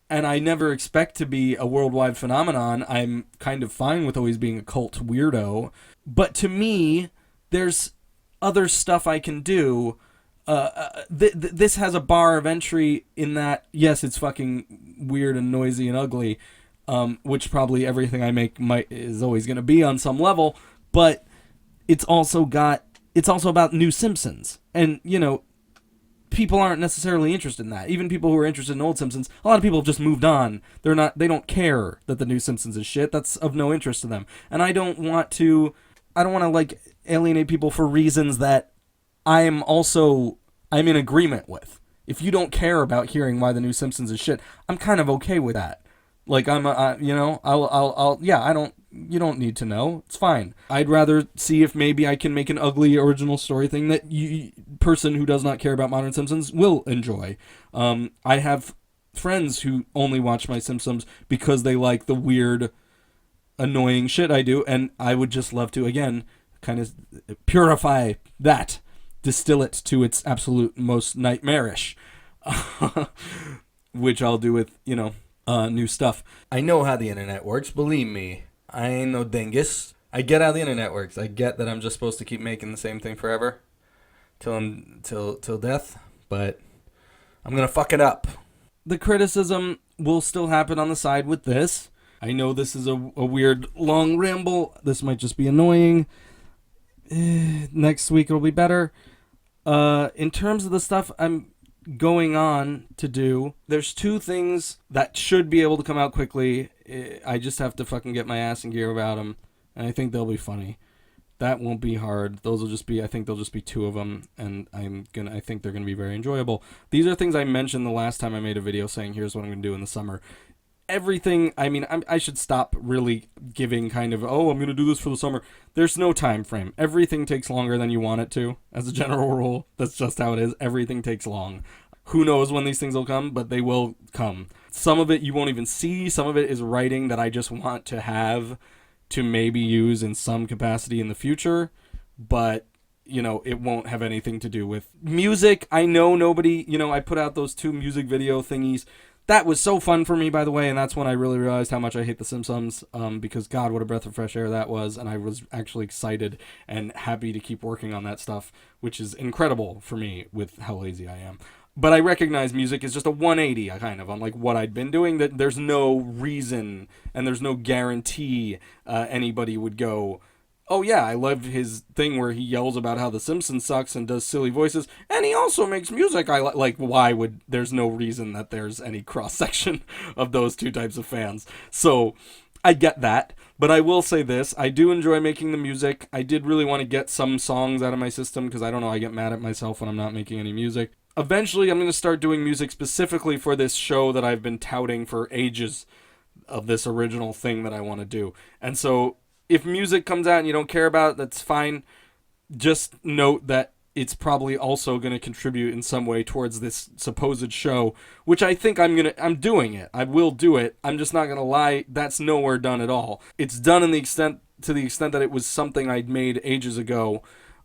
And I never expect to be a worldwide phenomenon. I'm kind of fine with always being a cult weirdo. But to me, there's other stuff I can do. This has a bar of entry in that, yes, it's fucking weird and noisy and ugly, which probably everything I make is always going to be on some level. But it's also about new Simpsons. And, people aren't necessarily interested in that. Even people who are interested in old Simpsons, a lot of people have just moved on. They don't care that the new Simpsons is shit. That's of no interest to them. And I don't want to like alienate people for reasons that I'm in agreement with. If you don't care about hearing why the new Simpsons is shit, I'm kind of okay with that. Like you don't need to know. It's fine. I'd rather see if maybe I can make an ugly original story thing that person who does not care about modern Simpsons will enjoy. I have friends who only watch my Simpsons because they like the weird, annoying shit I do, and I would just love to, again, kind of purify that, distill it to its absolute most nightmarish, which I'll do with, new stuff. I know how the internet works, believe me. I ain't no dingus. I get how the internet works. I get that I'm just supposed to keep making the same thing forever till death, but I'm gonna fuck it up. The criticism will still happen on the side with this. I know this is a weird long ramble. This might just be annoying. Next week it'll be better. In terms of the stuff I'm going on to do, there's two things that should be able to come out quickly. I just have to fucking get my ass in gear about them, and I think they'll be funny. That won't be hard. I think there'll just be two of them, and I think they're gonna be very enjoyable. These are things I mentioned the last time I made a video saying here's what I'm gonna do in the summer. Everything, I should stop really giving kind of, I'm going to do this for the summer. There's no time frame. Everything takes longer than you want it to, as a general rule. That's just how it is. Everything takes long. Who knows when these things will come, but they will come. Some of it you won't even see. Some of it is writing that I just want to have to maybe use in some capacity in the future, but it won't have anything to do with music. I know nobody, I put out those 2 music video thingies. That was so fun for me, by the way, and that's when I really realized how much I hate the Simpsons, because God, what a breath of fresh air that was, and I was actually excited and happy to keep working on that stuff, which is incredible for me with how lazy I am. But I recognize music is just a 180, kind of, on like what I'd been doing, that there's no reason and there's no guarantee anybody would go, oh yeah, I love his thing where he yells about how The Simpsons sucks and does silly voices, and he also makes music. Why would, there's no reason that there's any cross-section of those two types of fans. So, I get that, but I will say this, I do enjoy making the music. I did really want to get some songs out of my system, because I don't know, I get mad at myself when I'm not making any music. Eventually, I'm going to start doing music specifically for this show that I've been touting for ages, of this original thing that I want to do. And so, if music comes out and you don't care about it, that's fine. Just note that it's probably also going to contribute in some way towards this supposed show, which I think I'm doing it. I will do it. I'm just not going to lie. That's nowhere done at all. It's done to the extent that it was something I'd made ages ago,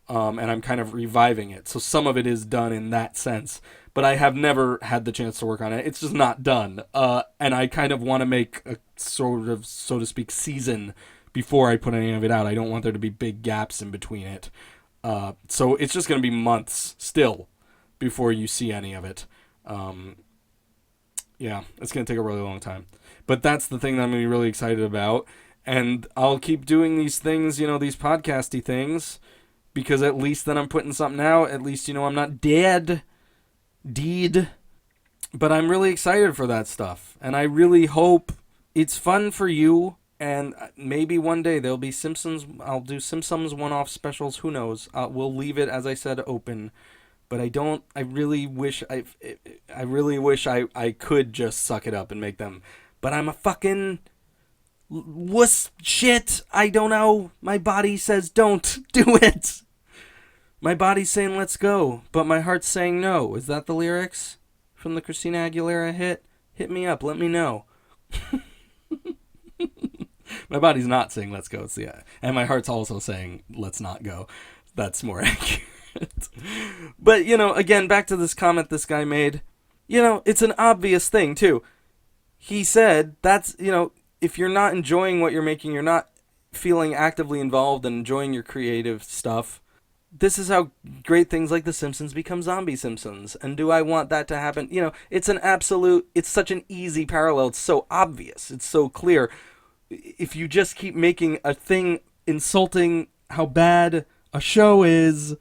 and I'm kind of reviving it. So some of it is done in that sense, but I have never had the chance to work on it. It's just not done. And I kind of want to make a sort of, so to speak, season before I put any of it out. I don't want there to be big gaps in between it. So it's just going to be months still before you see any of it. Yeah, it's going to take a really long time. But that's the thing that I'm going to be really excited about. And I'll keep doing these things, these podcasty things, because at least then I'm putting something out. At least, I'm not dead. But I'm really excited for that stuff. And I really hope it's fun for you. And maybe one day there'll be Simpsons. I'll do Simpsons one-off specials. Who knows? We'll leave it, as I said, open. But I really wish I could just suck it up and make them. But I'm a fucking wuss shit. I don't know. My body says don't do it. My body's saying let's go, but my heart's saying no. Is that the lyrics from the Christina Aguilera hit? Hit me up. Let me know. My body's not saying let's go. And my heart's also saying let's not go. That's more accurate. But, again, back to this comment this guy made. It's an obvious thing, too. He said that's, if you're not enjoying what you're making, you're not feeling actively involved and enjoying your creative stuff, this is how great things like The Simpsons become zombie Simpsons. And do I want that to happen? It's such an easy parallel. It's so obvious. It's so clear. If you just keep making a thing insulting how bad a show is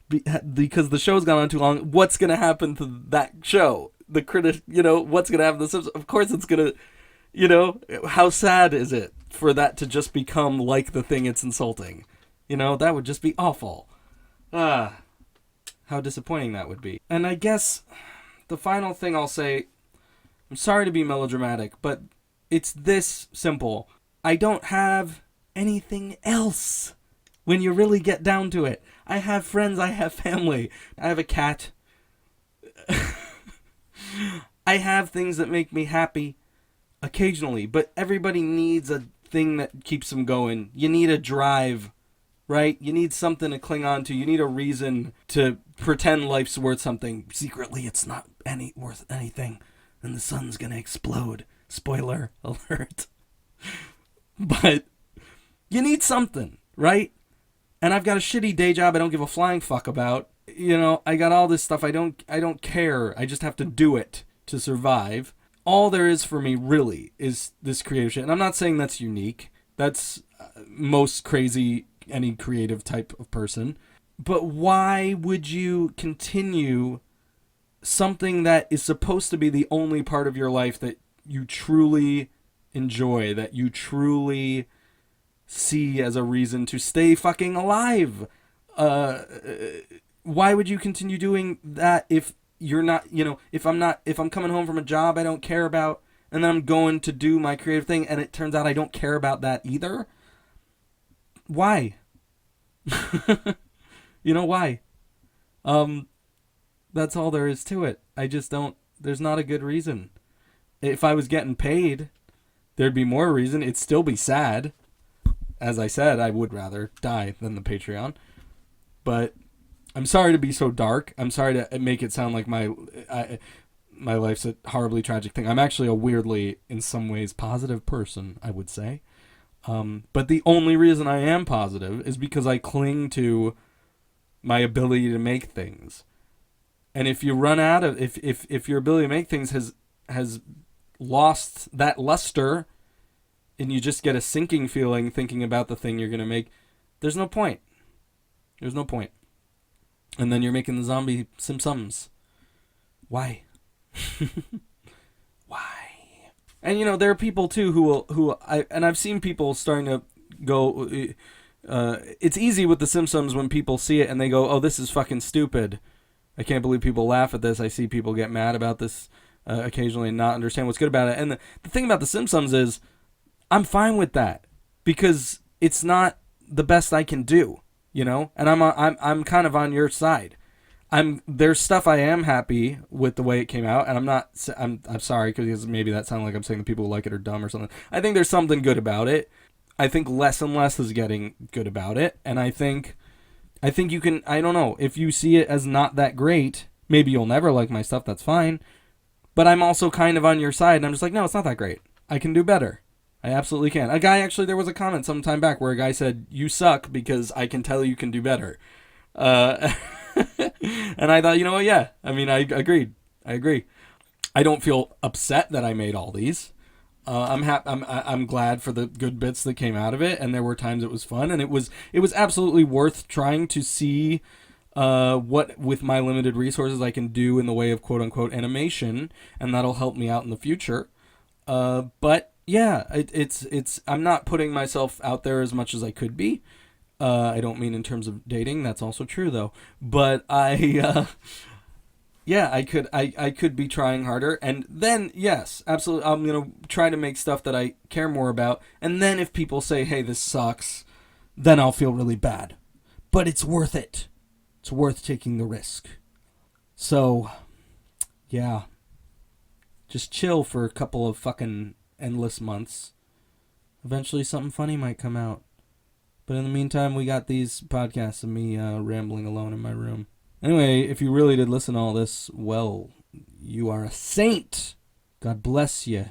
because the show's gone on too long, what's going to happen to that show? The critic, what's going to happen to The Simpsons? Of course it's going to, how sad is it for that to just become like the thing it's insulting? That would just be awful. How disappointing that would be. And I guess the final thing I'll say, I'm sorry to be melodramatic, but it's this simple. I don't have anything else when you really get down to it. I have friends, I have family, I have a cat. I have things that make me happy occasionally, but everybody needs a thing that keeps them going. You need a drive, right? You need something to cling on to. You need a reason to pretend life's worth something. Secretly, it's not worth anything, and the sun's gonna explode. Spoiler alert. But you need something, right? And I've got a shitty day job I don't give a flying fuck about. I got all this stuff I don't care. I just have to do it to survive. All there is for me really is this creative shit. And I'm not saying that's unique. That's most crazy any creative type of person. But why would you continue something that is supposed to be the only part of your life that you truly enjoy, that you truly see as a reason to stay fucking alive? Why would you continue doing that if you're not, if I'm coming home from a job I don't care about, and then I'm going to do my creative thing, and it turns out I don't care about that either? Why? Why? That's all there is to it. I just don't, there's not a good reason. If I was getting paid, there'd be more reason. It'd still be sad. As I said, I would rather die than the Patreon. But I'm sorry to be so dark. I'm sorry to make it sound like my life's a horribly tragic thing. I'm actually a weirdly, in some ways, positive person, I would say. But the only reason I am positive is because I cling to my ability to make things. And if you run out of, if your ability to make things has lost that luster, and you just get a sinking feeling thinking about the thing you're going to make, there's no point. There's no point. And then you're making the zombie Simpsums. Why? Why? And there are people too I've seen people starting to go, it's easy with the Simpsons when people see it and they go, oh, this is fucking stupid. I can't believe people laugh at this. I see people get mad about this occasionally and not understand what's good about it. And the thing about the Simpsons is I'm fine with that because it's not the best I can do, and I'm kind of on your side. There's stuff I am happy with the way it came out, and I'm sorry because maybe that sounds like I'm saying the people who like it are dumb or something. I think there's something good about it. I think less and less is getting good about it, and I think you can, I don't know, if you see it as not that great, maybe you'll never like my stuff, that's fine. But I'm also kind of on your side, and I'm just like, no, it's not that great. I can do better. I absolutely can. There was a comment some time back where a guy said, you suck because I can tell you can do better. And I thought, yeah, I mean, I agreed. I agree. I don't feel upset that I made all these. I'm glad for the good bits that came out of it, and there were times it was fun, and it was absolutely worth trying to see what with my limited resources I can do in the way of quote unquote animation, and that'll help me out in the future. But yeah, it's I'm not putting myself out there as much as I could be. I don't mean in terms of dating. That's also true though. But yeah, I could be trying harder, and then yes, absolutely, I'm gonna try to make stuff that I care more about, and then if people say, "Hey, this sucks," then I'll feel really bad. But it's worth it. It's worth taking the risk. So yeah, just chill for a couple of fucking endless months. Eventually, something funny might come out. But in the meantime, we got these podcasts of me rambling alone in my room. Anyway, if you really did listen to all this, well, you are a saint. God bless you.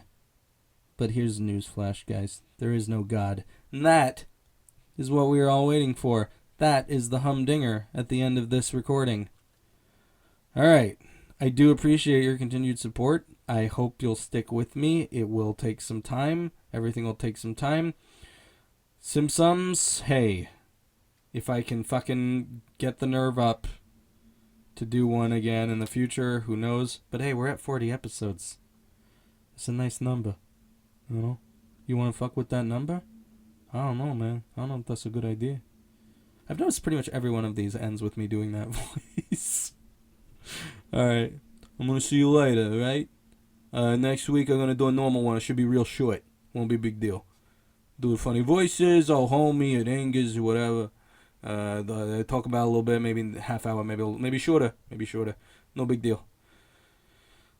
But here's the news flash, guys. There is no God. And that is what we are all waiting for. That is the humdinger at the end of this recording. Alright. I do appreciate your continued support. I hope you'll stick with me. It will take some time. Everything will take some time. Simpsums, hey. If I can fucking get the nerve up to do one again in the future, who knows? But hey, we're at 40 episodes. It's a nice number. You know? You want to fuck with that number? I don't know, man. I don't know if that's a good idea. I've noticed pretty much every one of these ends with me doing that voice. Alright. I'm gonna see you later, right? Next week I'm gonna do a normal one. It should be real short. Won't be a big deal. Do the funny voices, oh homie, it angers, whatever. Talk about a little bit, maybe half hour, maybe shorter. No big deal.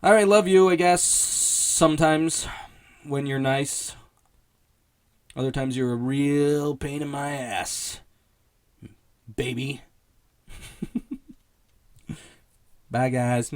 Alright, love you, I guess. Sometimes when you're nice. Other times you're a real pain in my ass. Baby. Bye, guys.